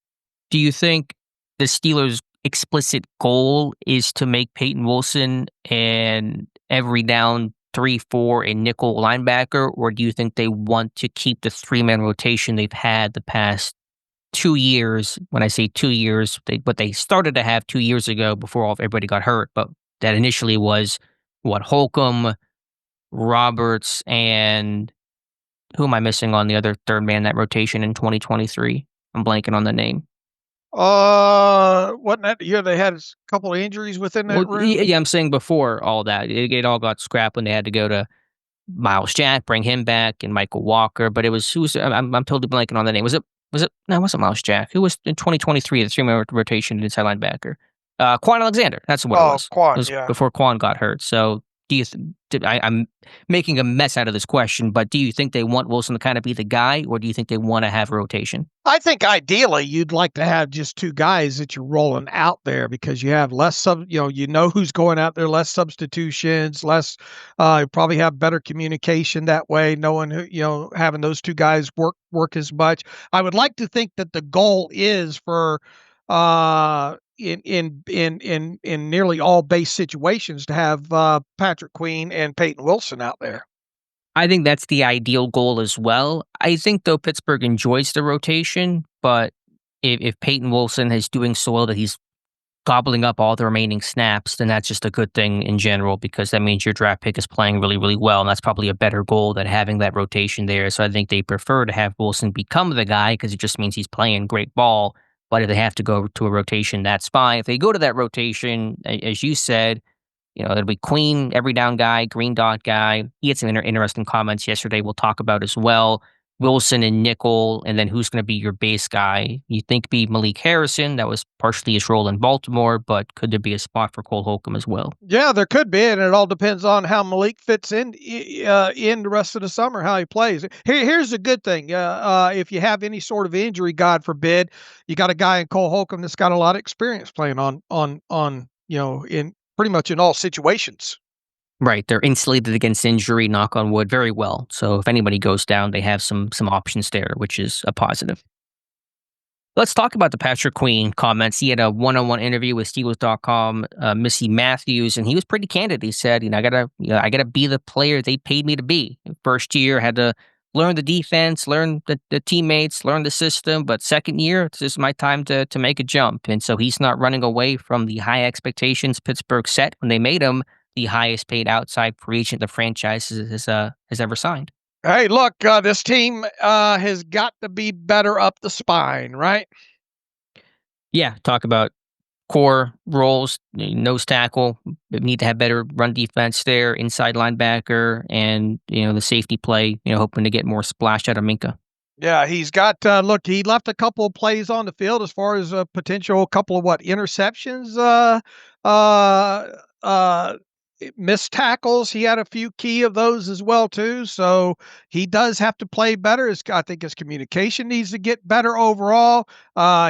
Do you think the Steelers' explicit goal is to make Peyton Wilson an every down 3-4 and nickel linebacker, or do you think they want to keep the 3-man rotation they've had the past 2 years. When I say 2 years, they started to have 2 years ago before everybody got hurt, but that initially was Holcomb, Roberts, and who am I missing on the other third man, that rotation in 2023? I'm blanking on the name. Wasn't that the year they had a couple of injuries within Well, that room? yeah, I'm saying before all that, it all got scrapped when they had to go to Miles Jack, bring him back, and Michael Walker. But it was who's I'm totally blanking on the name. Was it? No, it wasn't Miles Jack. Who was in 2023 the 3-man rotation inside linebacker? Quan Alexander. That's what it Oh, was. It Quan, was yeah. before Quan got hurt. So do you? I'm making a mess out of this question, but do you think they want Wilson to kind of be the guy, or do you think they want to have a rotation? I think ideally you'd like to have just two guys that you're rolling out there because you have less you know who's going out there, less substitutions, less you probably have better communication that way, knowing who, having those two guys work as much. I would like to think that the goal is for in nearly all base situations to have Patrick Queen and Peyton Wilson out there. I think that's the ideal goal as well. I think, though, Pittsburgh enjoys the rotation, but if Peyton Wilson is doing so well that he's gobbling up all the remaining snaps, then that's just a good thing in general because that means your draft pick is playing really, really well, and that's probably a better goal than having that rotation there. So I think they prefer to have Wilson become the guy because it just means he's playing great ball. But if they have to go to a rotation, that's fine. If they go to that rotation, as you said, it'll be Queen, every down guy, green dot guy. He had some interesting comments yesterday we'll talk about as well. Wilson and nickel, and then who's going to be your base guy? You think be Malik Harrison. That was partially his role in Baltimore, but could there be a spot for Cole Holcomb as well? Yeah, there could be, and it all depends on how Malik fits in the rest of the summer, how he plays. Here's the good thing: if you have any sort of injury, God forbid, you got a guy in Cole Holcomb that's got a lot of experience playing on in pretty much in all situations. Right, they're insulated against injury, knock on wood, very well. So if anybody goes down, they have some options there, which is a positive. Let's talk about the Patrick Queen comments. He had a one-on-one interview with Steelers.com, Missy Matthews, and he was pretty candid. He said, I gotta be the player they paid me to be. First year, had to learn the defense, learn the teammates, learn the system. But second year, this is my time to make a jump. And so he's not running away from the high expectations Pittsburgh set when they made him the highest paid outside free agent the franchise has ever signed. Hey, look, this team has got to be better up the spine, right? Yeah, talk about core roles, nose tackle, need to have better run defense there, inside linebacker, and the safety play. Hoping to get more splash out of Minka. Yeah, he's got look, he left a couple of plays on the field as far as a potential couple of interceptions, missed tackles. He had a few key of those as well too. So he does have to play better. I think his communication needs to get better overall.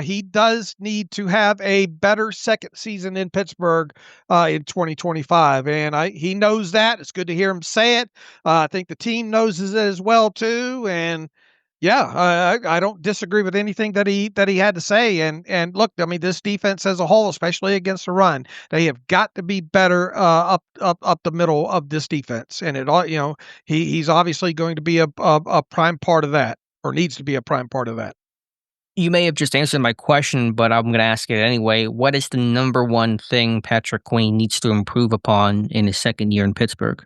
He does need to have a better second season in Pittsburgh in 2025, and he knows that. It's good to hear him say it. I think the team knows it as well too, and yeah, I don't disagree with anything that he had to say. And look, I mean, this defense as a whole, especially against the run, they have got to be better up the middle of this defense. And it all, he's obviously going to be a prime part of that, or needs to be a prime part of that. You may have just answered my question, but I'm going to ask it anyway. What is the number one thing Patrick Queen needs to improve upon in his second year in Pittsburgh?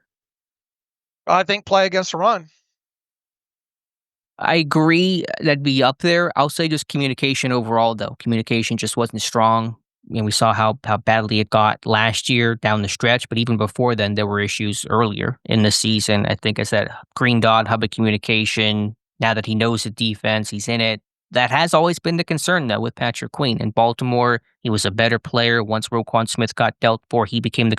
I think play against the run. I agree that'd be up there. I'll say just communication overall, though. Communication just wasn't strong. We saw how badly it got last year down the stretch, but even before then, there were issues earlier in the season. I think it's that green dot hub of communication. Now that he knows the defense, he's in it. That has always been the concern, though, with Patrick Queen. In Baltimore, he was a better player. Once Roquan Smith got dealt for, he became the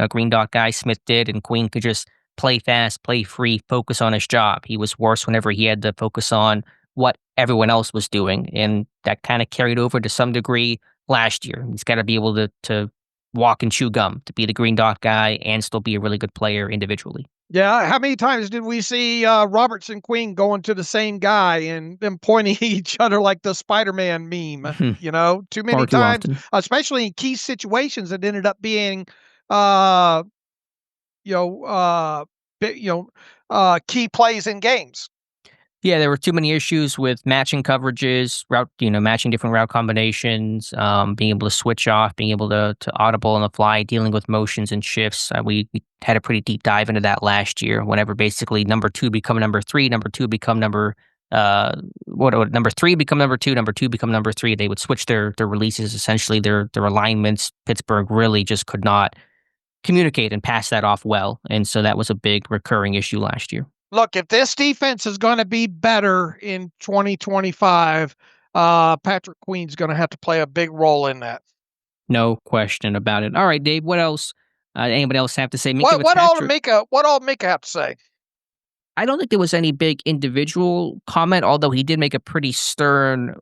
green dot guy. Smith did, and Queen could just play fast, play free, focus on his job. He was worse whenever he had to focus on what everyone else was doing. And that kind of carried over to some degree last year. He's got to be able to walk and chew gum, to be the green dot guy and still be a really good player individually. Yeah, how many times did we see Robertson Queen going to the same guy and them pointing at each other like the Spider-Man meme? Too many times, especially in key situations that ended up being key plays in games. Yeah, there were too many issues with matching coverages, matching different route combinations, being able to switch off, being able to audible on the fly, dealing with motions and shifts. We had a pretty deep dive into that last year. Whenever basically number two become number three, number two become number three become number two become number three. They would switch their releases, essentially their alignments. Pittsburgh really just could not communicate and pass that off well, and so that was a big recurring issue last year. Look, if this defense is going to be better in 2025, Patrick Queen's going to have to play a big role in that. No question about it. All right, Dave, what else? Anybody else have to say? What all Mika have to say? I don't think there was any big individual comment, although he did make a pretty stern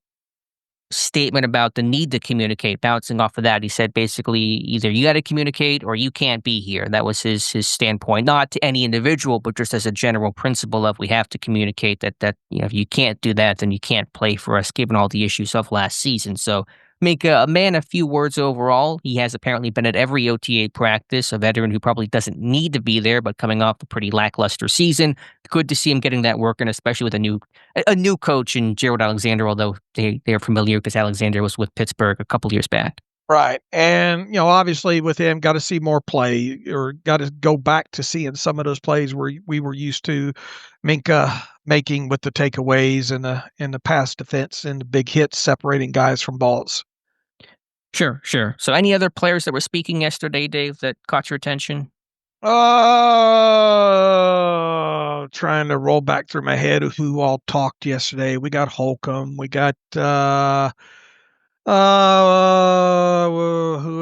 statement about the need to communicate. Bouncing off of that, he said basically either you got to communicate or you can't be here. That was his standpoint, not to any individual, but just as a general principle of we have to communicate that if you can't do that, then you can't play for us, given all the issues of last season. So make a man a few words overall. He has apparently been at every OTA practice, a veteran who probably doesn't need to be there, but coming off a pretty lackluster season. Good to see him getting that work, and especially with a new coach in Gerald Alexander, although they are familiar because Alexander was with Pittsburgh a couple years back. Right. And, obviously with him, got to see more play, or got to go back to seeing some of those plays where we were used to Minka making with the takeaways and the pass defense and the big hits separating guys from balls. Sure. So any other players that were speaking yesterday, Dave, that caught your attention? Trying to roll back through my head who all talked yesterday. We got Holcomb. We got who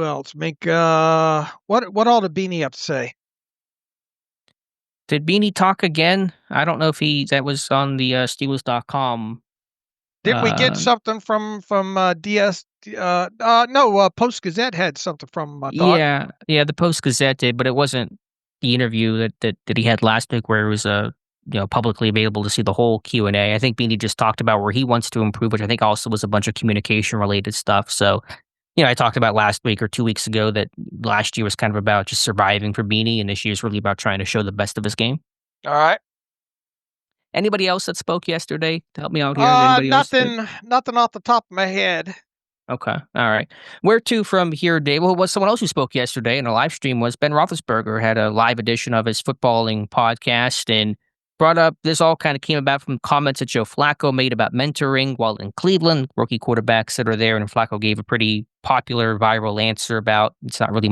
else? Minka. What all did Beanie have to say? Did Beanie talk again? I don't know if that was on the Steelers.com. Did we get something from DS? No, Post Gazette had something from Doc. Yeah, the Post Gazette did, but it wasn't the interview that he had last week, where it was publicly available to see the whole Q&A. I think Beanie just talked about where he wants to improve, which I think also was a bunch of communication related stuff. So, I talked about last week or 2 weeks ago that last year was kind of about just surviving for Beanie, and this year is really about trying to show the best of his game. All right. Anybody else that spoke yesterday to help me out here? Nothing off the top of my head. Okay. All right. Where to from here, Dave? Well, was someone else who spoke yesterday in a live stream was Ben Roethlisberger. Had a live edition of his footballing podcast and brought up, this all kind of came about from comments that Joe Flacco made about mentoring while in Cleveland, rookie quarterbacks that are there. And Flacco gave a pretty popular viral answer about, it's not really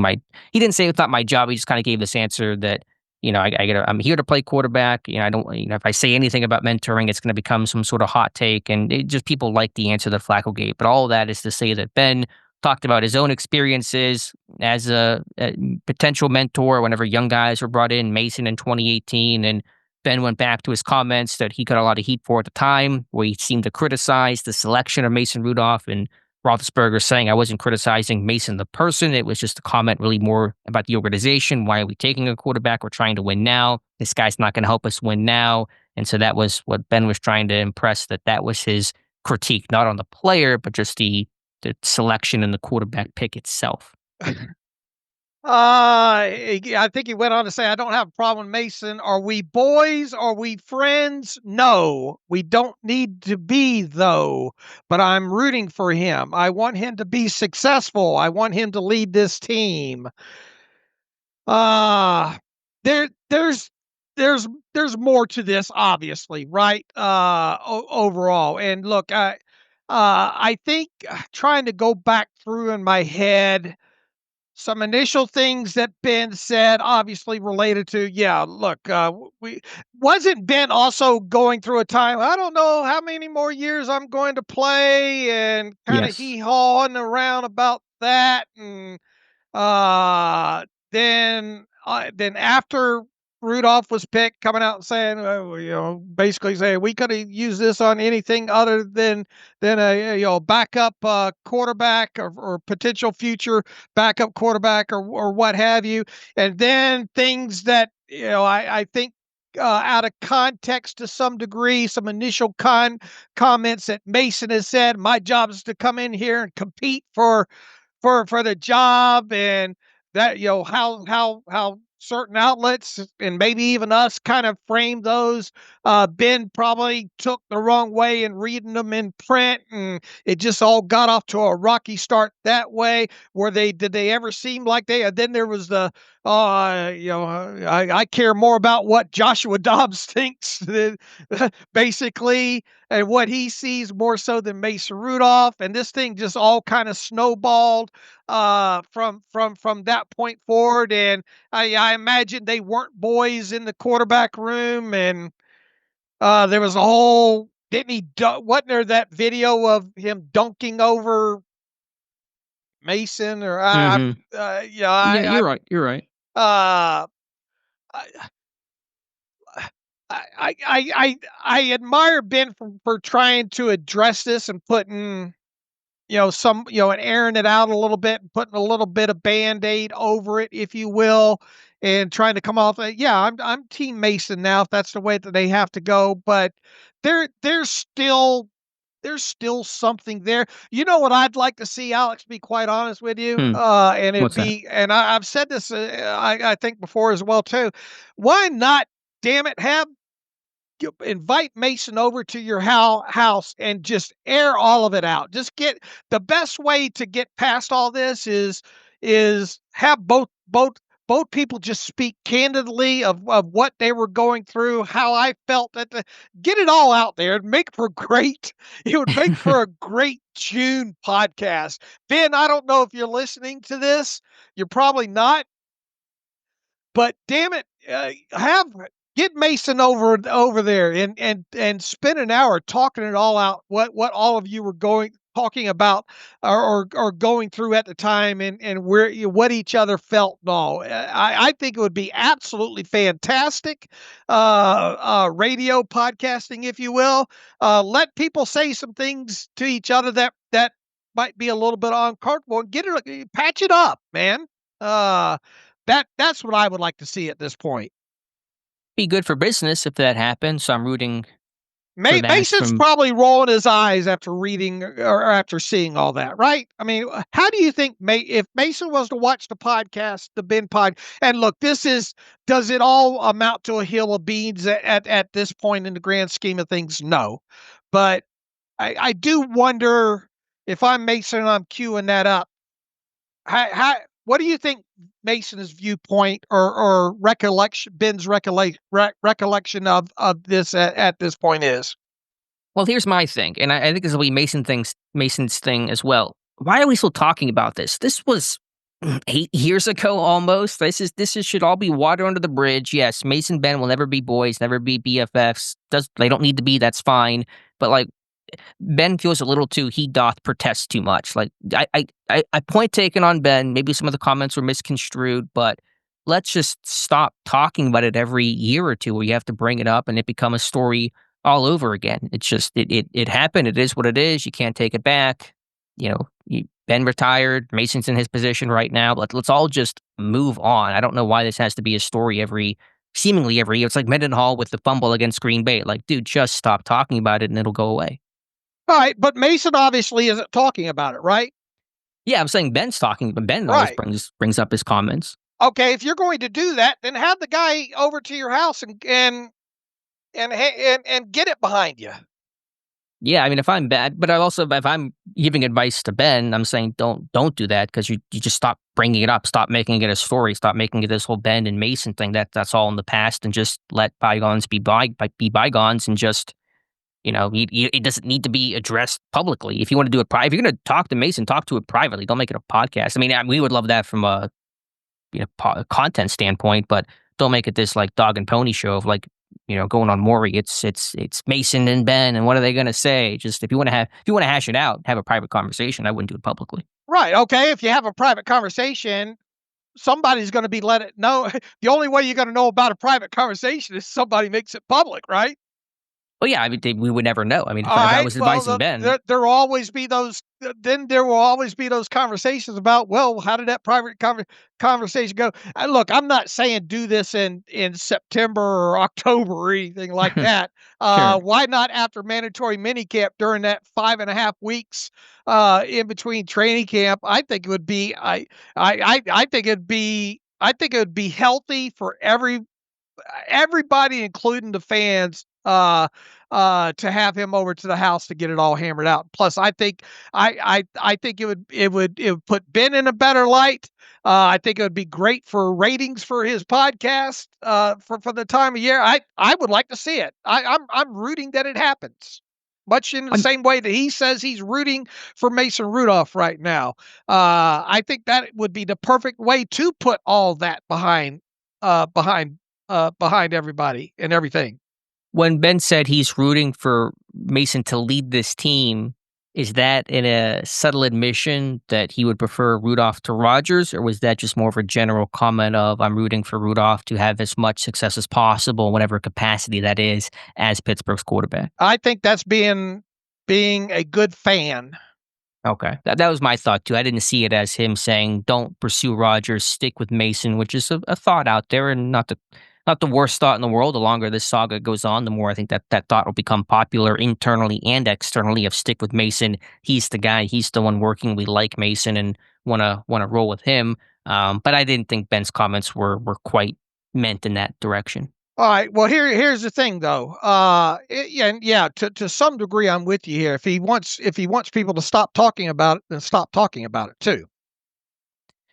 he didn't say it's not my job. He just kind of gave this answer that, I'm here to play quarterback. I don't, if I say anything about mentoring, it's going to become some sort of hot take. And people like the answer that Flacco gave. But all of that is to say that Ben talked about his own experiences as a potential mentor whenever young guys were brought in, Mason in 2018. And Ben went back to his comments that he got a lot of heat for at the time, where he seemed to criticize the selection of Mason Rudolph, and Roethlisberger saying, I wasn't criticizing Mason the person. It was just a comment really more about the organization. Why are we taking a quarterback? We're trying to win now. This guy's not going to help us win now. And so that was what Ben was trying to impress, that was his critique, not on the player, but just the selection and the quarterback pick itself. I think he went on to say, I don't have a problem with Mason. Are we boys? Are we friends? No, we don't need to be, though. But I'm rooting for him. I want him to be successful. I want him to lead this team. There's more to this, obviously, right? Overall. And look, I think trying to go back through in my head some initial things that Ben said, obviously related to, wasn't Ben also going through a time, I don't know how many more years I'm going to play, and kind of hee-hawing around about that. And then after Rudolph was picked, coming out and saying, basically saying we could have used this on anything other than a backup quarterback or potential future backup quarterback or what have you. And then things that I think out of context to some degree, some initial comments that Mason has said, my job is to come in here and compete for the job, and that how certain outlets and maybe even us kind of framed those. Ben probably took the wrong way in reading them in print, and it just all got off to a rocky start that way. Did they ever seem like they? Then there was the I care more about what Joshua Dobbs thinks than, basically, and what he sees more so than Mason Rudolph, and this thing just all kind of snowballed from that point forward. And I imagine they weren't boys in the quarterback room, and there was a whole wasn't there that video of him dunking over Mason or Yeah, you're right. You're right. I I admire Ben for trying to address this and putting and airing it out a little bit and putting a little bit of Band-Aid over it, if you will, and trying to come off. I'm Team Mason now if that's the way that they have to go, but there's still something there. You know what I'd like to see, Alex, be quite honest with you? And it'd What's that? be, and I've said this, I think before as well, too. Why not, damn it, invite Mason over to your house and just air all of it out. Just get the best way to get past all this is have both people just speak candidly of what they were going through, how I felt get it all out there and it would make for a great June podcast. Ben, I don't know if you're listening to this. You're probably not, but damn it, get Mason over there and spend an hour talking it all out. What all of you were talking about or going through at the time, and what each other felt and all. I think it would be absolutely fantastic. Radio podcasting, if you will. Let people say some things to each other that might be a little bit uncomfortable, and patch it up, man. That's what I would like to see at this point. Be good for business if that happens. So I'm rooting. Mason's probably rolling his eyes after reading or after seeing all that, right? I mean, how do you think if Mason was to watch the podcast, the Ben pod, and look, does it all amount to a hill of beans at this point in the grand scheme of things? No, but I do wonder if I'm Mason and I'm queuing that up. What do you think Mason's viewpoint or recollection, Ben's recollection of this at this point is? Well, here's my thing, and I think this will be Mason's thing as well. Why are we still talking about this? This was 8 years ago almost. This should all be water under the bridge. Yes, Mason Ben will never be boys, never be BFFs. They don't need to be. That's fine. But like, Ben feels a little too, he doth protest too much. Like, I point taken on Ben. Maybe some of the comments were misconstrued, but let's just stop talking about it every year or two where you have to bring it up and it become a story all over again. It's just, it happened. It is what it is. You can't take it back. Ben retired. Mason's in his position right now. Let's all just move on. I don't know why this has to be a story seemingly every year. It's like Mendenhall with the fumble against Green Bay. Like, dude, just stop talking about it and it'll go away. All right, but Mason obviously isn't talking about it, right? Yeah, I'm saying Ben's talking, but Ben always brings up his comments. Okay, if you're going to do that, then have the guy over to your house and get it behind you. Yeah, I mean, if I'm bad, but if I'm giving advice to Ben, I'm saying don't do that, because you just stop bringing it up, stop making it a story, stop making it this whole Ben and Mason thing. That's all in the past, and just let bygones be bygones, and just. It doesn't need to be addressed publicly. If you want to do it if you're going to talk to Mason, talk to it privately. Don't make it a podcast. I mean, we would love that from a content standpoint, but don't make it this like dog and pony show of like, going on Maury. It's Mason and Ben, and what are they going to say? Just if you want to hash it out, have a private conversation. I wouldn't do it publicly. Right. Okay. If you have a private conversation, somebody's going to be let it know. The only way you're going to know about a private conversation is somebody makes it public, right? Well, yeah, I mean, we would never know. I mean, if I was advising Ben, there will always be those. Then there will always be those conversations about, well, how did that private conversation go? Look, I'm not saying do this in September or October or anything like that. Sure. Why not after mandatory minicamp during that 5.5 weeks in between training camp? I think it would be. I think it'd be I think it would be healthy for everybody, including the fans, to have him over to the house to get it all hammered out. Plus, I think I think it would put Ben in a better light. I think it would be great for ratings for his podcast for the time of year. I would like to see it. I'm rooting that it happens. Much in the same way that he says he's rooting for Mason Rudolph right now. I think that would be the perfect way to put all that behind everybody and everything. When Ben said he's rooting for Mason to lead this team, is that in a subtle admission that he would prefer Rudolph to Rodgers, or was that just more of a general comment of I'm rooting for Rudolph to have as much success as possible, whatever capacity that is, as Pittsburgh's quarterback? I think that's being a good fan. Okay. That was my thought, too. I didn't see it as him saying, don't pursue Rodgers, stick with Mason, which is a thought out there and not the worst thought in the world. The longer this saga goes on, the more I think that thought will become popular internally and externally of stick with Mason. He's the guy. He's the one working. We like Mason and want to roll with him. But I didn't think Ben's comments were quite meant in that direction. All right. Well, here's the thing, though. To some degree, I'm with you here. If he wants people to stop talking about it, then stop talking about it too.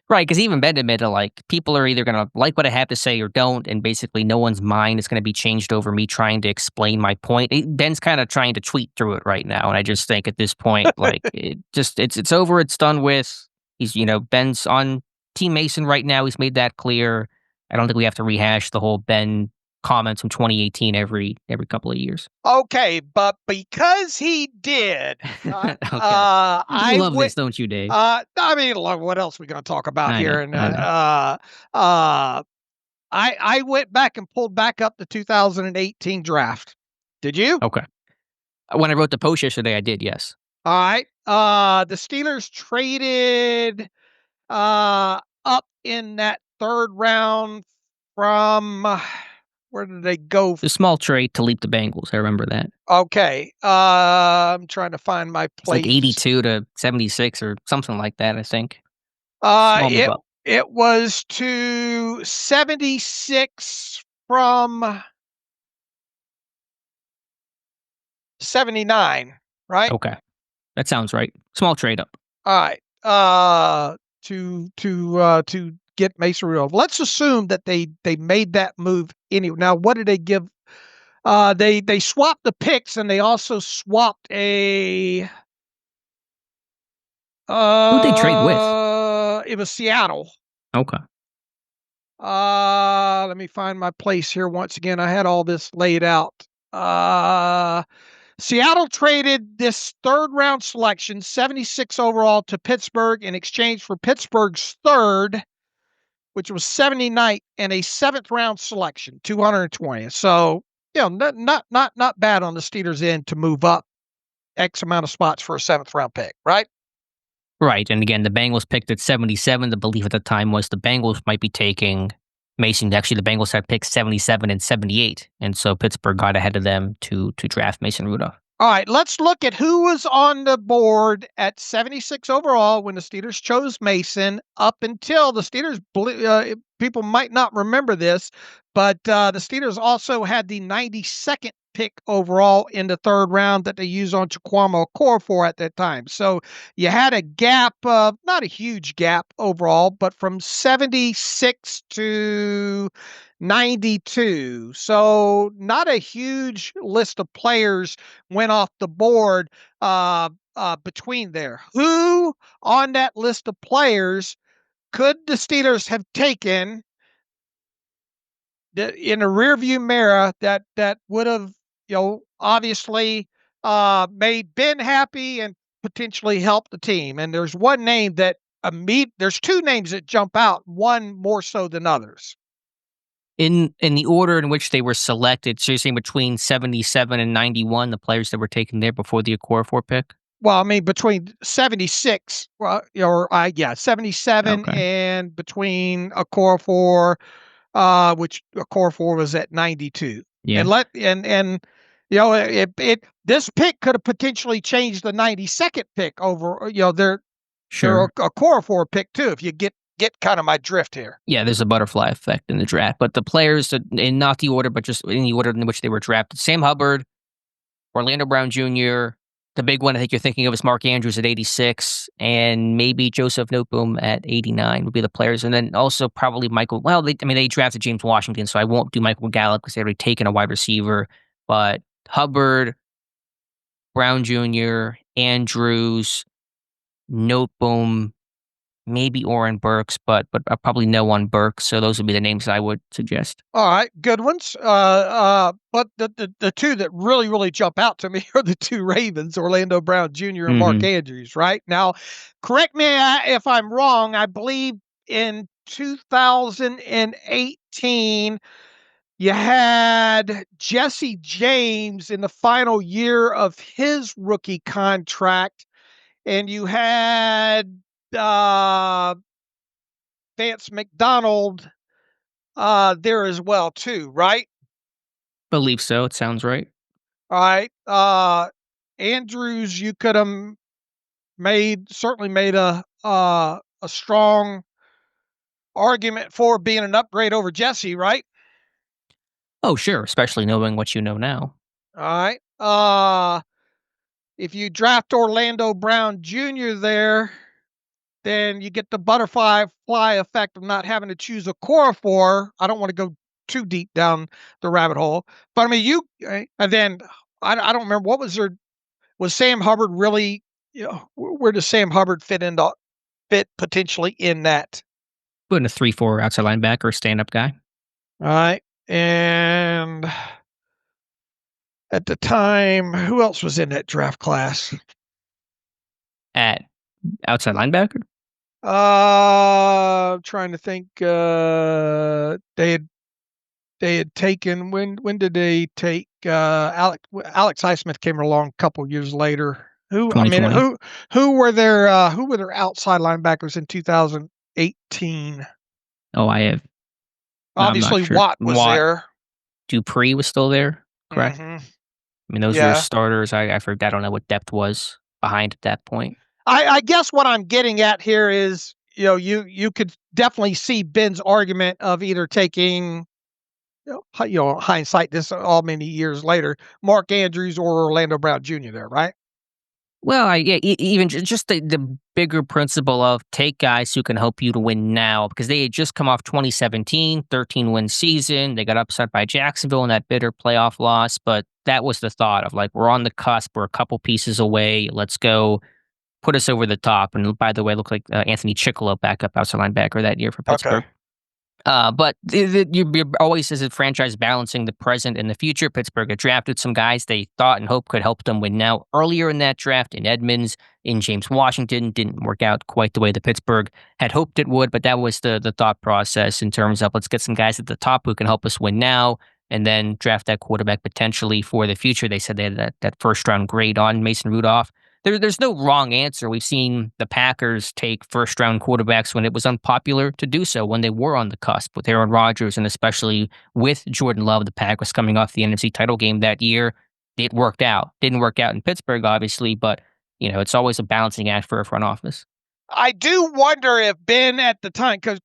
Right, because even Ben admitted, like, people are either going to like what I have to say or don't, and basically no one's mind is going to be changed over me trying to explain my point. Ben's kind of trying to tweet through it right now, and I just think at this point, like, it's over, it's done with. He's, Ben's on Team Mason right now. He's made that clear. I don't think we have to rehash the whole Ben comments from 2018 every couple of years. Okay, but because he did, Okay. I love this, don't you, Dave? I mean, what else are we going to talk about here? I went back and pulled back up the 2018 draft. Did you? Okay. When I wrote the post yesterday, I did, yes. All right. The Steelers traded up in that third round from where did they go? The small trade to leap the Bengals. I remember that. Okay. I'm trying to find my place. It's like 82 to 76 or something like that, I think. It was to 76 from 79, right? Okay. That sounds right. Small trade up. All right. To get Mason Rudolph. Let's assume that they made that move anyway. Now, what did they give? They swapped the picks and they also swapped a. Who'd they trade with? It was Seattle. Okay. Let me find my place here once again. I had all this laid out. Seattle traded this third round selection, 76 overall, to Pittsburgh in exchange for Pittsburgh's third, which was 79, and a seventh round selection, 220. So, not bad on the Steelers' end to move up X amount of spots for a seventh round pick, right? Right. And again, the Bengals picked at 77. The belief at the time was the Bengals might be taking Mason. Actually, the Bengals had picked 77 and 78. And so Pittsburgh got ahead of them to draft Mason Rudolph. All right, let's look at who was on the board at 76 overall when the Steelers chose Mason up until the Steelers, people might not remember this, but the Steelers also had the 92nd pick overall in the third round that they used on Chukwuma Okorafor at that time. So you had a gap of, not a huge gap overall, but from 76 to 92. So not a huge list of players went off the board between there. Who on that list of players could the Steelers have taken in a rearview mirror that would have, obviously made Ben happy and potentially helped the team? And there's one name that there's two names that jump out, one more so than others. In the order in which they were selected, so you're saying between 77 and 91, the players that were taken there before the Okorafor pick? Well, I mean, between 76, 77 Okay. and between Okorafor, which Okorafor was at 92. Yeah. This pick could have potentially changed the 92nd pick over, their Sure. Okorafor pick too, if you get get kind of my drift here. Yeah, there's a butterfly effect in the draft, but the players, in not the order, but just in the order in which they were drafted: Sam Hubbard, Orlando Brown Jr. The big one I think you're thinking of is Mark Andrews at 86, and maybe Joseph Noteboom at 89 would be the players, and then also probably Michael. Well, they drafted James Washington, so I won't do Michael Gallup because they already taken a wide receiver. But Hubbard, Brown Jr., Andrews, Noteboom, maybe Oren Burks, but probably no on Burks. So those would be the names I would suggest. All right, good ones. But the two that really jump out to me are the two Ravens, Orlando Brown Jr. and Mark Andrews. Right now, correct me if I'm wrong. I believe in 2018, you had Jesse James in the final year of his rookie contract, and you had Vance McDonald there as well too, right? Believe so. It sounds right. All right. Andrews, you could have certainly made a strong argument for being an upgrade over Jesse, right? Oh, sure, especially knowing what you know now. All right. If you draft Orlando Brown Jr. there, then you get the butterfly effect of not having to choose a core for. I don't want to go too deep down the rabbit hole, but I mean, and then I don't remember what was Sam Hubbard really, where does Sam Hubbard fit potentially in that? Put in a 3-4 outside linebacker, stand-up guy. All right. And at the time, who else was in that draft class? At outside linebacker? Trying to think. They had taken, when did they take Alex Highsmith came along a couple years later. Who were their outside linebackers in 2018? Oh, I have. Obviously, sure. Watt was there. Dupree was still there, correct? Mm-hmm. I mean, those were starters. I forgot. I don't know what depth was behind at that point. I guess what I'm getting at here is, you could definitely see Ben's argument of either taking, hindsight, this all many years later, Mark Andrews or Orlando Brown Jr. there, right? Well, even just the bigger principle of take guys who can help you to win now, because they had just come off 2017, 13-win season. They got upset by Jacksonville in that bitter playoff loss, but that was the thought of like, we're on the cusp, we're a couple pieces away, let's go put us over the top. And by the way, it looked like Anthony Chickolo backup outside linebacker that year for Pittsburgh. Okay. But you're always, as a franchise, balancing the present and the future. Pittsburgh had drafted some guys they thought and hoped could help them win now. Earlier in that draft, in Edmonds, in James Washington, didn't work out quite the way that Pittsburgh had hoped it would, but that was the thought process in terms of let's get some guys at the top who can help us win now, and then draft that quarterback potentially for the future. They said they had that first-round grade on Mason Rudolph. There's no wrong answer. We've seen the Packers take first-round quarterbacks when it was unpopular to do so, when they were on the cusp with Aaron Rodgers, and especially with Jordan Love. The Pack was coming off the NFC title game that year. It worked out. Didn't work out in Pittsburgh, obviously, but it's always a balancing act for a front office. I do wonder if Ben at the time, because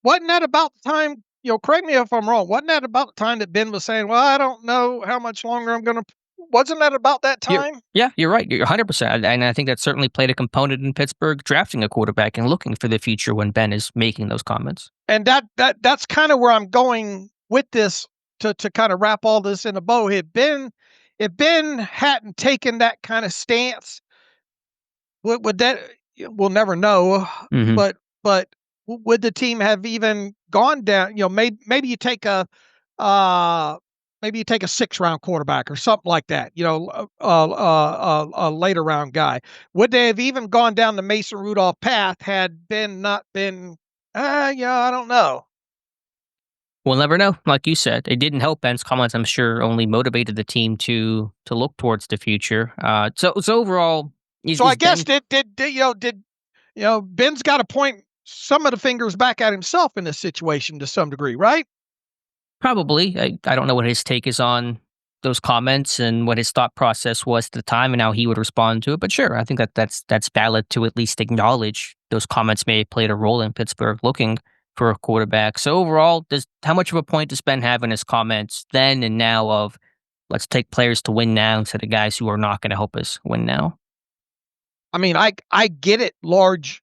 wasn't that about the time, correct me if I'm wrong, wasn't that about the time that Ben was saying, well, I don't know how much longer I'm going to. Wasn't that about that time? You're right. You're 100%. And I think that certainly played a component in Pittsburgh drafting a quarterback and looking for the future when Ben is making those comments. And that's kind of where I'm going with this to kind of wrap all this in a bow. If Ben hadn't taken that kind of stance, would that, we'll never know, but would the team have even gone down, maybe you take a 6th-round quarterback or something like that, a later round guy. Would they have even gone down the Mason Rudolph path had Ben not been, I don't know. We'll never know. Like you said, it didn't help. Ben's comments, I'm sure, only motivated the team to look towards the future. So overall, I guess did Ben's got to point some of the fingers back at himself in this situation to some degree, right? Probably. I don't know what his take is on those comments and what his thought process was at the time and how he would respond to it. But sure, I think that's valid to at least acknowledge those comments may have played a role in Pittsburgh looking for a quarterback. So overall, how much of a point does Ben have in his comments then and now of let's take players to win now instead of guys who are not going to help us win now? I mean, I get it, large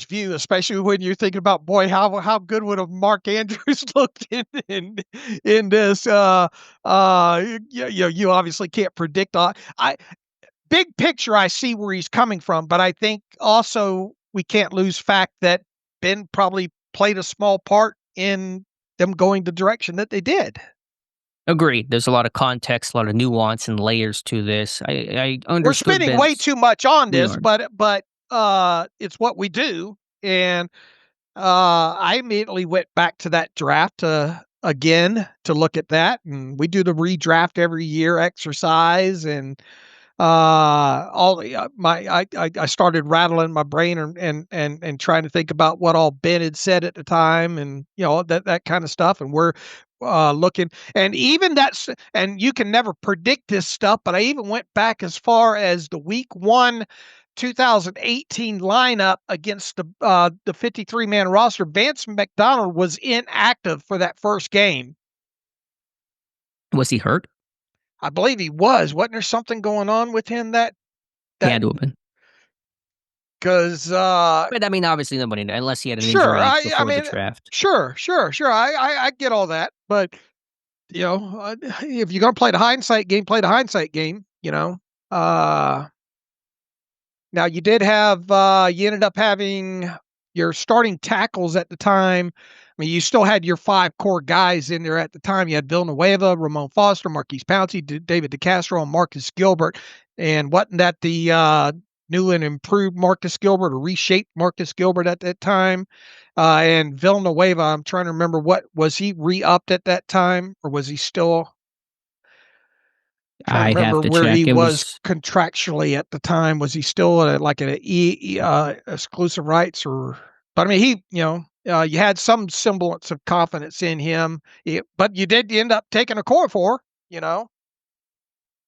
view, especially when you're thinking about, boy, how good would have Mark Andrews looked in this? You obviously can't predict. I big picture, I see where he's coming from, but I think also we can't lose fact that Ben probably played a small part in them going the direction that they did. Agreed. There's a lot of context, a lot of nuance and layers to this. I understood. We're spending way too much on this, We but it's what we do, and I immediately went back to that draft again to look at that, and we do the redraft every year exercise, and all the I started rattling my brain and trying to think about what all Ben had said at the time, and that kind of stuff, and we're looking, and even and you can never predict this stuff, but I even went back as far as the week 1 2018 lineup against the 53-man roster. Vance McDonald was inactive for that first game. Was he hurt? I believe he was. Wasn't there something going on with him that had to have been? Because but I mean, obviously nobody, unless he had an injury before the draft. Sure. I get all that, but if you're gonna play the hindsight game, play the hindsight game. Now you did have you ended up having your starting tackles at the time. I mean, you still had your 5 core guys in there at the time. You had Villanueva, Ramon Foster, Marquise Pouncey, David DeCastro, and Marcus Gilbert. And wasn't that the new and improved Marcus Gilbert, or reshaped Marcus Gilbert at that time? And Villanueva, I'm trying to remember, was he re-upped at that time, or was he still? I remember where check. he was contractually at the time. Was he still like an exclusive rights, or? But I mean, you had some semblance of confidence in him, but you end up taking a core for.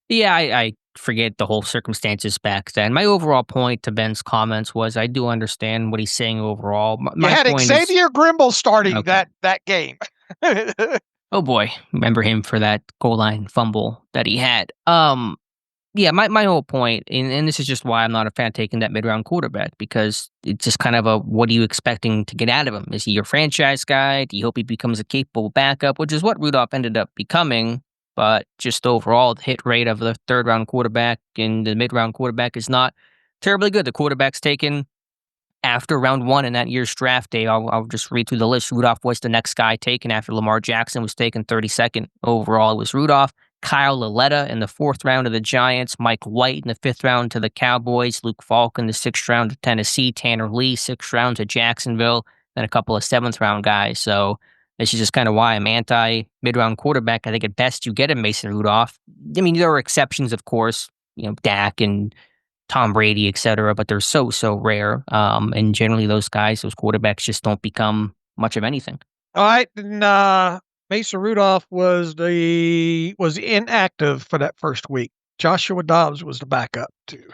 Yeah, I forget the whole circumstances back then. My overall point to Ben's comments was I do understand what he's saying overall. You had Xavier Grimble starting that game. Oh boy, remember him for that goal line fumble that he had. Yeah, my whole point, and this is just why I'm not a fan of taking that mid-round quarterback, because it's just kind of what are you expecting to get out of him? Is he your franchise guy? Do you hope he becomes a capable backup, which is what Rudolph ended up becoming? But just overall, the hit rate of the third-round quarterback and the mid-round quarterback is not terribly good. The quarterback's taken after round 1 in that year's draft day. I'll just read through the list. Rudolph was the next guy taken after Lamar Jackson was taken 32nd overall. It was Rudolph. Kyle Laletta in the 4th round to the Giants. Mike White in the 5th round to the Cowboys. Luke Falk in the 6th round to Tennessee. Tanner Lee, 6th round to Jacksonville. Then a couple of 7th round guys. So this is just kind of why I'm anti mid-round quarterback. I think at best you get a Mason Rudolph. I mean, there are exceptions, of course, Dak and Tom Brady, et cetera, but they're so rare. And generally those quarterbacks just don't become much of anything. All right. And Mason Rudolph was inactive for that first week. Joshua Dobbs was the backup too.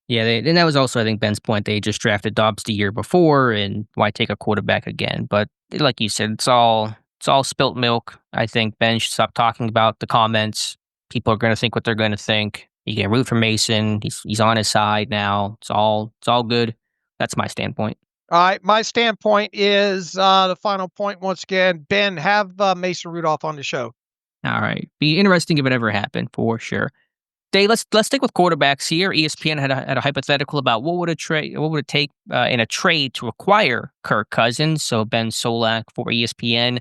Yeah, and that was also, I think, Ben's point. They just drafted Dobbs the year before, and why take a quarterback again? But like you said, it's all spilt milk. I think Ben should stop talking about the comments. People are going to think what they're going to think. You can root for Mason. He's on his side now. It's all good. That's my standpoint. All right, my standpoint is the final point once again. Ben, have Mason Rudolph on the show. All right, be interesting if it ever happened for sure. Dave, let's stick with quarterbacks here. ESPN had a hypothetical about what would it take in a trade to acquire Kirk Cousins. So Ben Solak for ESPN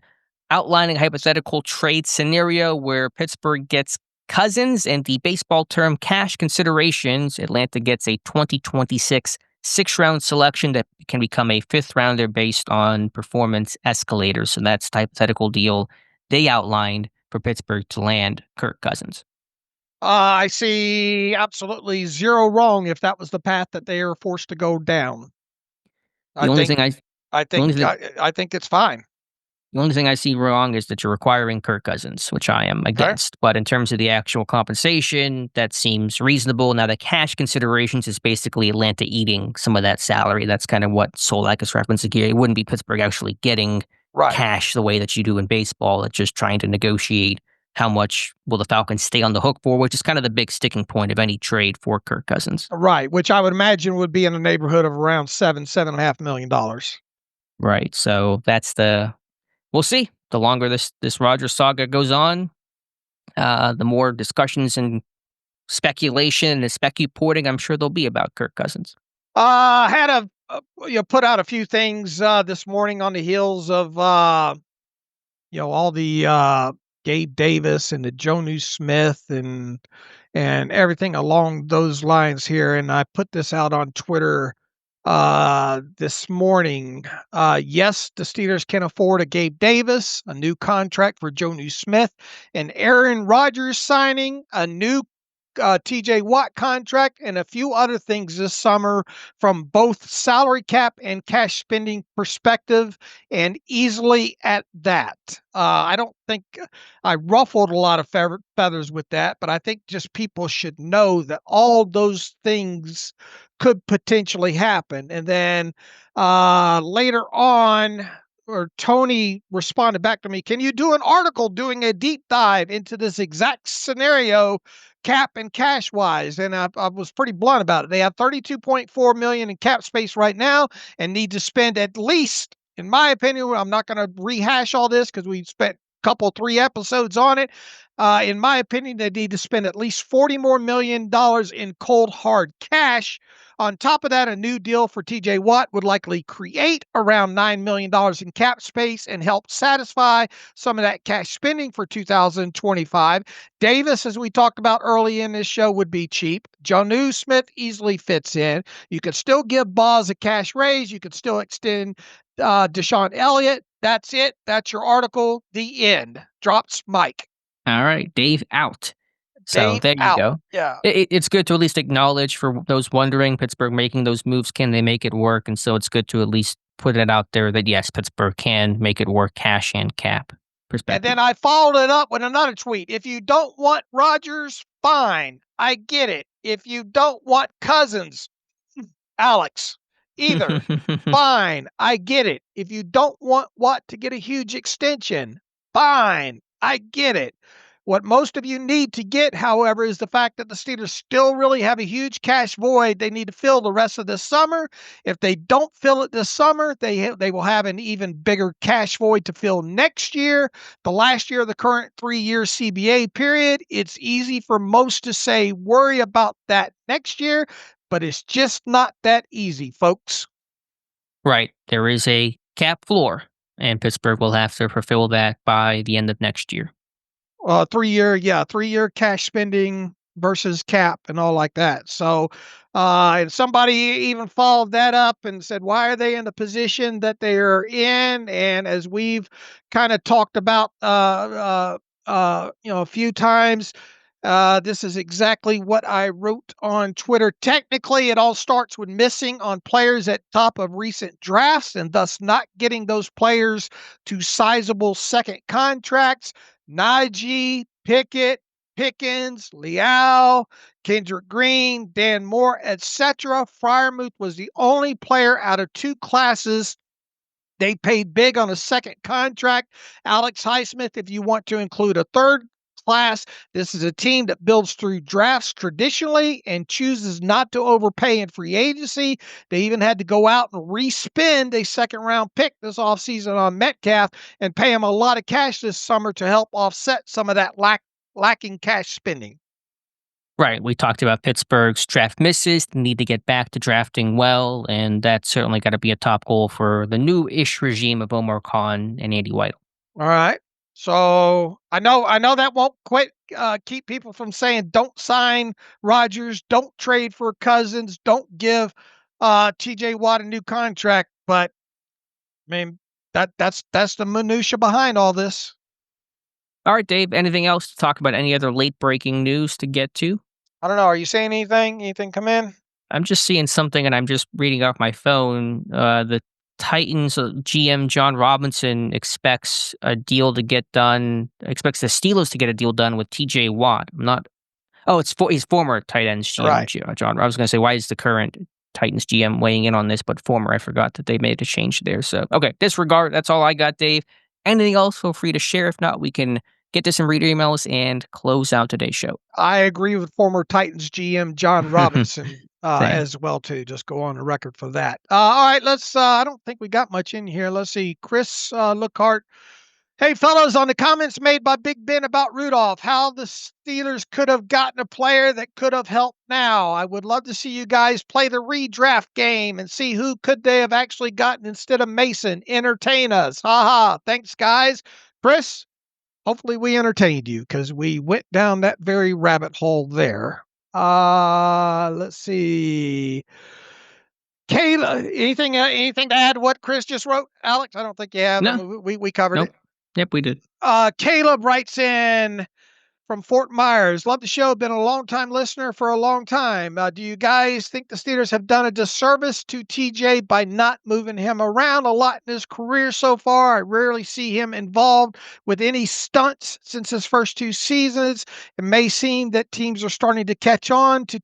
outlining a hypothetical trade scenario where Pittsburgh gets Cousins and the baseball term cash considerations. Atlanta gets a 2026 6th-round selection that can become a 5th-rounder based on performance escalators. So that's the hypothetical deal they outlined for Pittsburgh to land Kirk Cousins. I see absolutely zero wrong if that was the path that they are forced to go down. I think it's fine. The only thing I see wrong is that you're requiring Kirk Cousins, which I am against. But in terms of the actual compensation, that seems reasonable. Now, the cash considerations is basically Atlanta eating some of that salary. That's kind of what Solak is referencing here. It wouldn't be Pittsburgh actually getting cash the way that you do in baseball. It's just trying to negotiate how much will the Falcons stay on the hook for, which is kind of the big sticking point of any trade for Kirk Cousins. Right, which I would imagine would be in the neighborhood of around $7.5 million. Right, so that's we'll see. The longer this Rodgers saga goes on, the more discussions and speculation and specuporting I'm sure there'll be about Kirk Cousins. Had put out a few things this morning on the heels of all the Gabe Davis and the Jonnu Smith and everything along those lines here, and I put this out on Twitter this morning. Yes, the Steelers can afford a Gabe Davis, a new contract for Jonnu Smith, and Aaron Rodgers signing a new TJ Watt contract, and a few other things this summer from both salary cap and cash spending perspective, and easily at that. I don't think I ruffled a lot of feathers with that, but I think just people should know that all those things could potentially happen. And then later on, Tony responded back to me, can you do an article doing a deep dive into this exact scenario, cap and cash wise? And I was pretty blunt about it. They have $32.4 million in cap space right now and need to spend at least, in my opinion, I'm not going to rehash all this because we spent three episodes on it. In my opinion, they need to spend at least $40 million in cold hard cash. On top of that, a new deal for TJ Watt would likely create around $9 million in cap space and help satisfy some of that cash spending for 2025. Davis, as we talked about early in this show, would be cheap. Jonnu Smith easily fits in. You could still give Boz a cash raise. You could still extend Deshaun Elliott. That's it. That's your article. The end. Drops Mike. All right, Dave out. So Dave there you out. go. Yeah. It's good to at least acknowledge for those wondering, Pittsburgh making those moves, can they make it work? And so it's good to at least put it out there that yes, Pittsburgh can make it work, cash and cap perspective. And then I followed it up with another tweet. If you don't want Rodgers, fine. I get it. If you don't want Cousins, Alex, either, fine. I get it. If you don't want Watt to get a huge extension, fine. I get it. What most of you need to get, however, is the fact that the Steelers still really have a huge cash void they need to fill the rest of this summer. If they don't fill it this summer, they will have an even bigger cash void to fill next year, the last year of the current 3-year CBA period. It's easy for most to say worry about that next year, but it's just not that easy, folks. Right. There is a cap floor, and Pittsburgh will have to fulfill that by the end of next year. 3-year cash spending versus cap and all like that. So, and somebody even followed that up and said, why are they in the position that they are in? And as we've kind of talked about, a few times, this is exactly what I wrote on Twitter. Technically, it all starts with missing on players at top of recent drafts and thus not getting those players to sizable second contracts. Najee, Pickett, Pickens, Leal, Kendrick Green, Dan Moore, etc. Freiermuth was the only player out of 2 classes they paid big on a second contract. Alex Highsmith, if you want to include a third class, this is a team that builds through drafts traditionally and chooses not to overpay in free agency. They even had to go out and respend a second-round pick this offseason on Metcalf and pay him a lot of cash this summer to help offset some of that lacking cash spending. Right. We talked about Pittsburgh's draft misses, the need to get back to drafting well, and that's certainly got to be a top goal for the new-ish regime of Omar Khan and Andy Weidl. All right. So I know that won't quite keep people from saying don't sign Rodgers, don't trade for Cousins, don't give TJ Watt a new contract. But I mean that's the minutia behind all this. All right, Dave. Anything else to talk about? Any other late breaking news to get to? I don't know. Are you saying anything? Anything come in? I'm just seeing something, and I'm just reading off my phone. The Titans GM John Robinson expects a deal to get done. Expects the Steelers to get a deal done with T.J. Watt. He's former tight ends GM. Right. John. I was going to say, why is the current Titans GM weighing in on this? But former, I forgot that they made a change there. So okay, disregard. That's all I got, Dave. Anything else? Feel free to share. If not, we can get to some reader emails and close out today's show. I agree with former Titans GM John Robinson as well too. Just go on the record for that. All right, let's. I don't think we got much in here. Let's see. Chris Lookhart. Hey, fellas, on the comments made by Big Ben about Rudolph, how the Steelers could have gotten a player that could have helped now. I would love to see you guys play the redraft game and see who could they have actually gotten instead of Mason. Entertain us. Ha ha. Thanks, guys. Chris, hopefully we entertained you because we went down that very rabbit hole there. Let's see. Kayla, anything to add to what Chris just wrote? Alex, I don't think you have. No. We covered it. Yep, we did. Caleb writes in from Fort Myers. Love the show. Been a long-time listener for a long time. Do you guys think the Steelers have done a disservice to TJ by not moving him around a lot in his career so far? I rarely see him involved with any stunts since his first 2 seasons. It may seem that teams are starting to catch on to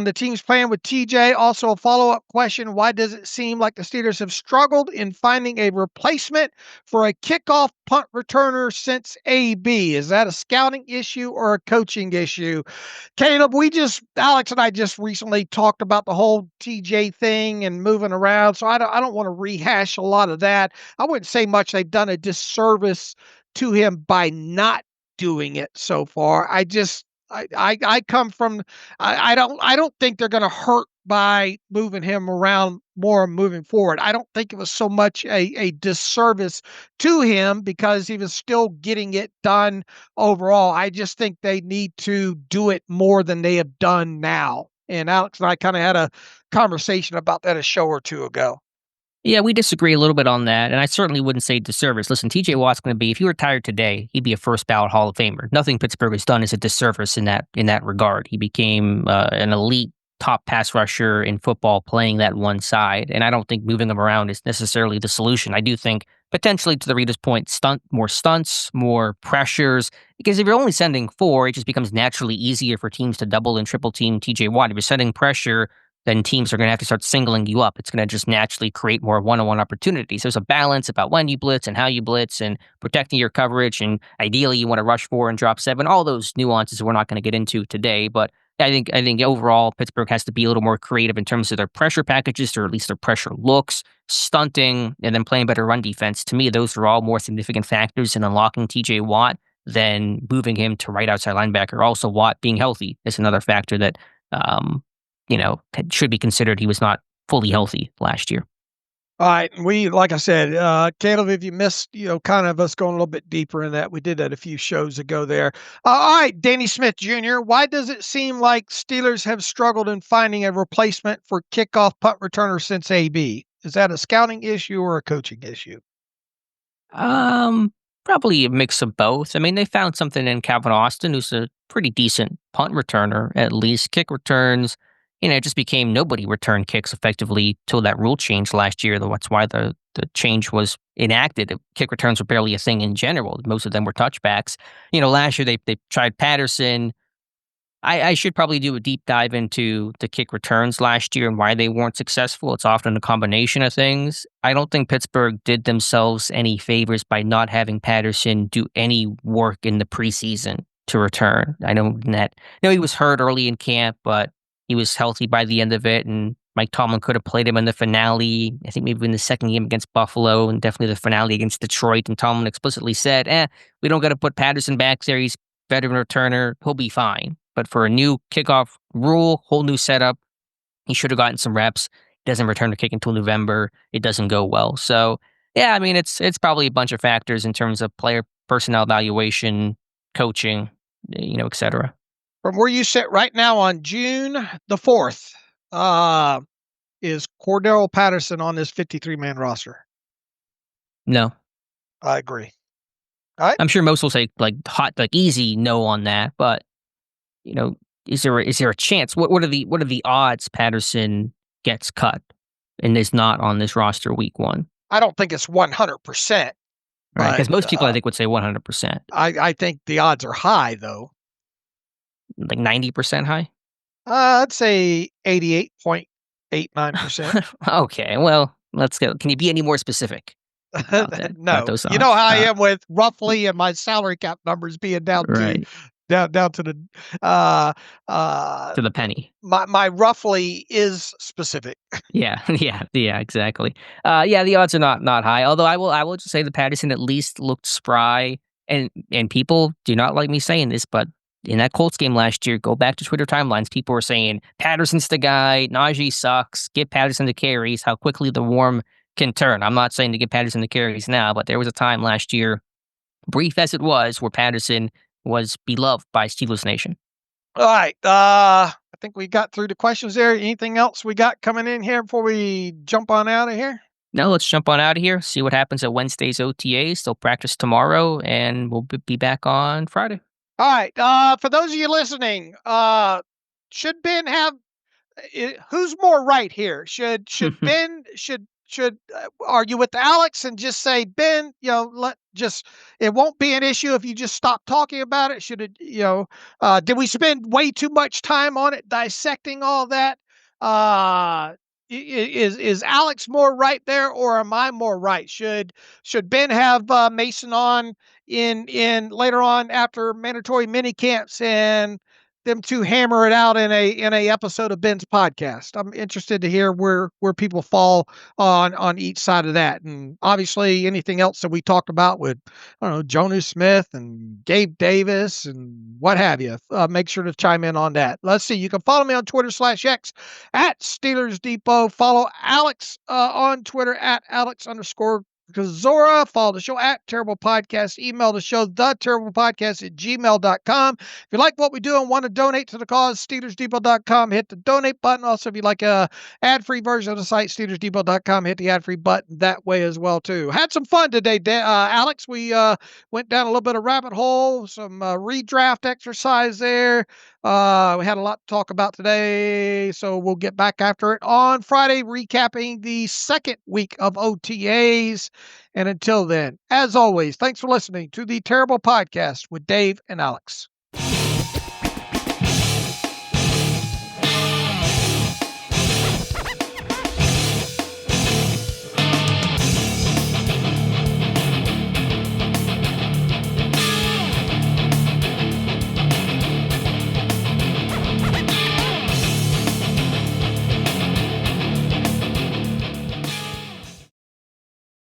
the team's plan with TJ. Also, a follow-up question: why does it seem like the Steelers have struggled in finding a replacement for a kickoff punt returner since AB? Is that a scouting issue or a coaching issue? Caleb, Alex and I just recently talked about the whole TJ thing and moving around, so I don't want to rehash a lot of that. I wouldn't say much they've done a disservice to him by not doing it so far. I don't think they're going to hurt by moving him around more moving forward. I don't think it was so much a disservice to him because he was still getting it done overall. I just think they need to do it more than they have done now. And Alex and I kind of had a conversation about that a show or two ago. Yeah, we disagree a little bit on that, and I certainly wouldn't say disservice. Listen, TJ Watt's going to be, if he retired today, he'd be a first ballot Hall of Famer. Nothing Pittsburgh has done is a disservice in that regard. He became an elite top pass rusher in football playing that one side, and I don't think moving him around is necessarily the solution. I do think potentially, to the reader's point, more stunts, more pressures, because if you're only sending 4, it just becomes naturally easier for teams to double and triple team TJ Watt. If you're sending pressure, then teams are going to have to start singling you up. It's going to just naturally create more one-on-one opportunities. There's a balance about when you blitz and how you blitz and protecting your coverage. And ideally, you want to rush 4 and drop 7. All those nuances we're not going to get into today. But I think overall, Pittsburgh has to be a little more creative in terms of their pressure packages, or at least their pressure looks, stunting, and then playing better run defense. To me, those are all more significant factors in unlocking TJ Watt than moving him to right outside linebacker. Also, Watt being healthy is another factor that should be considered. He was not fully healthy last year. All right. Like I said, Caleb, if you missed, kind of us going a little bit deeper in that, we did that a few shows ago there. All right. Danny Smith Jr., why does it seem like Steelers have struggled in finding a replacement for kickoff punt returner since AB? Is that a scouting issue or a coaching issue? Probably a mix of both. I mean, they found something in Calvin Austin, who's a pretty decent punt returner, at least. Kick returns, it just became nobody returned kicks effectively till that rule change last year. That's why the change was enacted. Kick returns were barely a thing in general. Most of them were touchbacks. Last year they tried Patterson. I should probably do a deep dive into the kick returns last year and why they weren't successful. It's often a combination of things. I don't think Pittsburgh did themselves any favors by not having Patterson do any work in the preseason to return. I know he was hurt early in camp, but he was healthy by the end of it, and Mike Tomlin could have played him in the finale. I think maybe in the second game against Buffalo, and definitely the finale against Detroit. And Tomlin explicitly said, we don't got to put Patterson back there. He's a veteran returner. He'll be fine. But for a new kickoff rule, whole new setup, he should have gotten some reps. He doesn't return to kick until November. It doesn't go well. So, yeah, I mean, it's probably a bunch of factors in terms of player personnel evaluation, coaching, et cetera. From where you sit right now on June the 4th, is Cordero Patterson on this 53-man roster? No. I agree. All right. I'm sure most will say easy no on that, but is there a chance? What are the odds Patterson gets cut? and is not on this roster week 1. I don't think it's 100%. Right, because most people I think would say 100%. I think the odds are high, though. Like 90% high? I'd say 88.89%. Okay, well, let's go. Can you be any more specific? No, you know how I am with roughly and my salary cap numbers being down right. down to the to the penny. My roughly is specific. Yeah, exactly. The odds are not high. Although I will just say the Patterson at least looked spry, and people do not like me saying this, but in that Colts game last year, go back to Twitter timelines, people were saying Patterson's the guy, Najee sucks, get Patterson the carries, how quickly the worm can turn. I'm not saying to get Patterson the carries now, but there was a time last year, brief as it was, where Patterson was beloved by Steelers Nation. All right. I think we got through the questions there. Anything else we got coming in here before we jump on out of here? No, let's jump on out of here, see what happens at Wednesday's OTAs. They'll practice tomorrow, and we'll be back on Friday. All right. For those of you listening, should Ben have who's more right here? Should Ben should argue with Alex and just say, Ben, it won't be an issue if you just stop talking about it? Should it, did we spend way too much time on it dissecting all that? Is Alex more right there, or am I more right? Should Ben have Mason on in later on after mandatory mini camps and them to hammer it out in a episode of Ben's podcast? I'm interested to hear where people fall on each side of that. And obviously anything else that we talked about with, I don't know, Jonnu Smith and Gabe Davis and what have you, make sure to chime in on that. Let's see. You can follow me on Twitter/X at Steelers Depot. Follow Alex on Twitter at Alex_Kozora. Follow the show at Terrible Podcast. Email the show, theterriblepodcast@gmail.com. If you like what we do and want to donate to the cause, SteelersDepot.com. Hit the donate button. Also, if you like a ad-free version of the site, SteelersDepot.com. Hit the ad-free button that way as well, too. Had some fun today, Alex. We went down a little bit of rabbit hole, some redraft exercise there. We had a lot to talk about today, so we'll get back after it on Friday, recapping the second week of OTAs. And until then, as always, thanks for listening to the Terrible Podcast with Dave and Alex.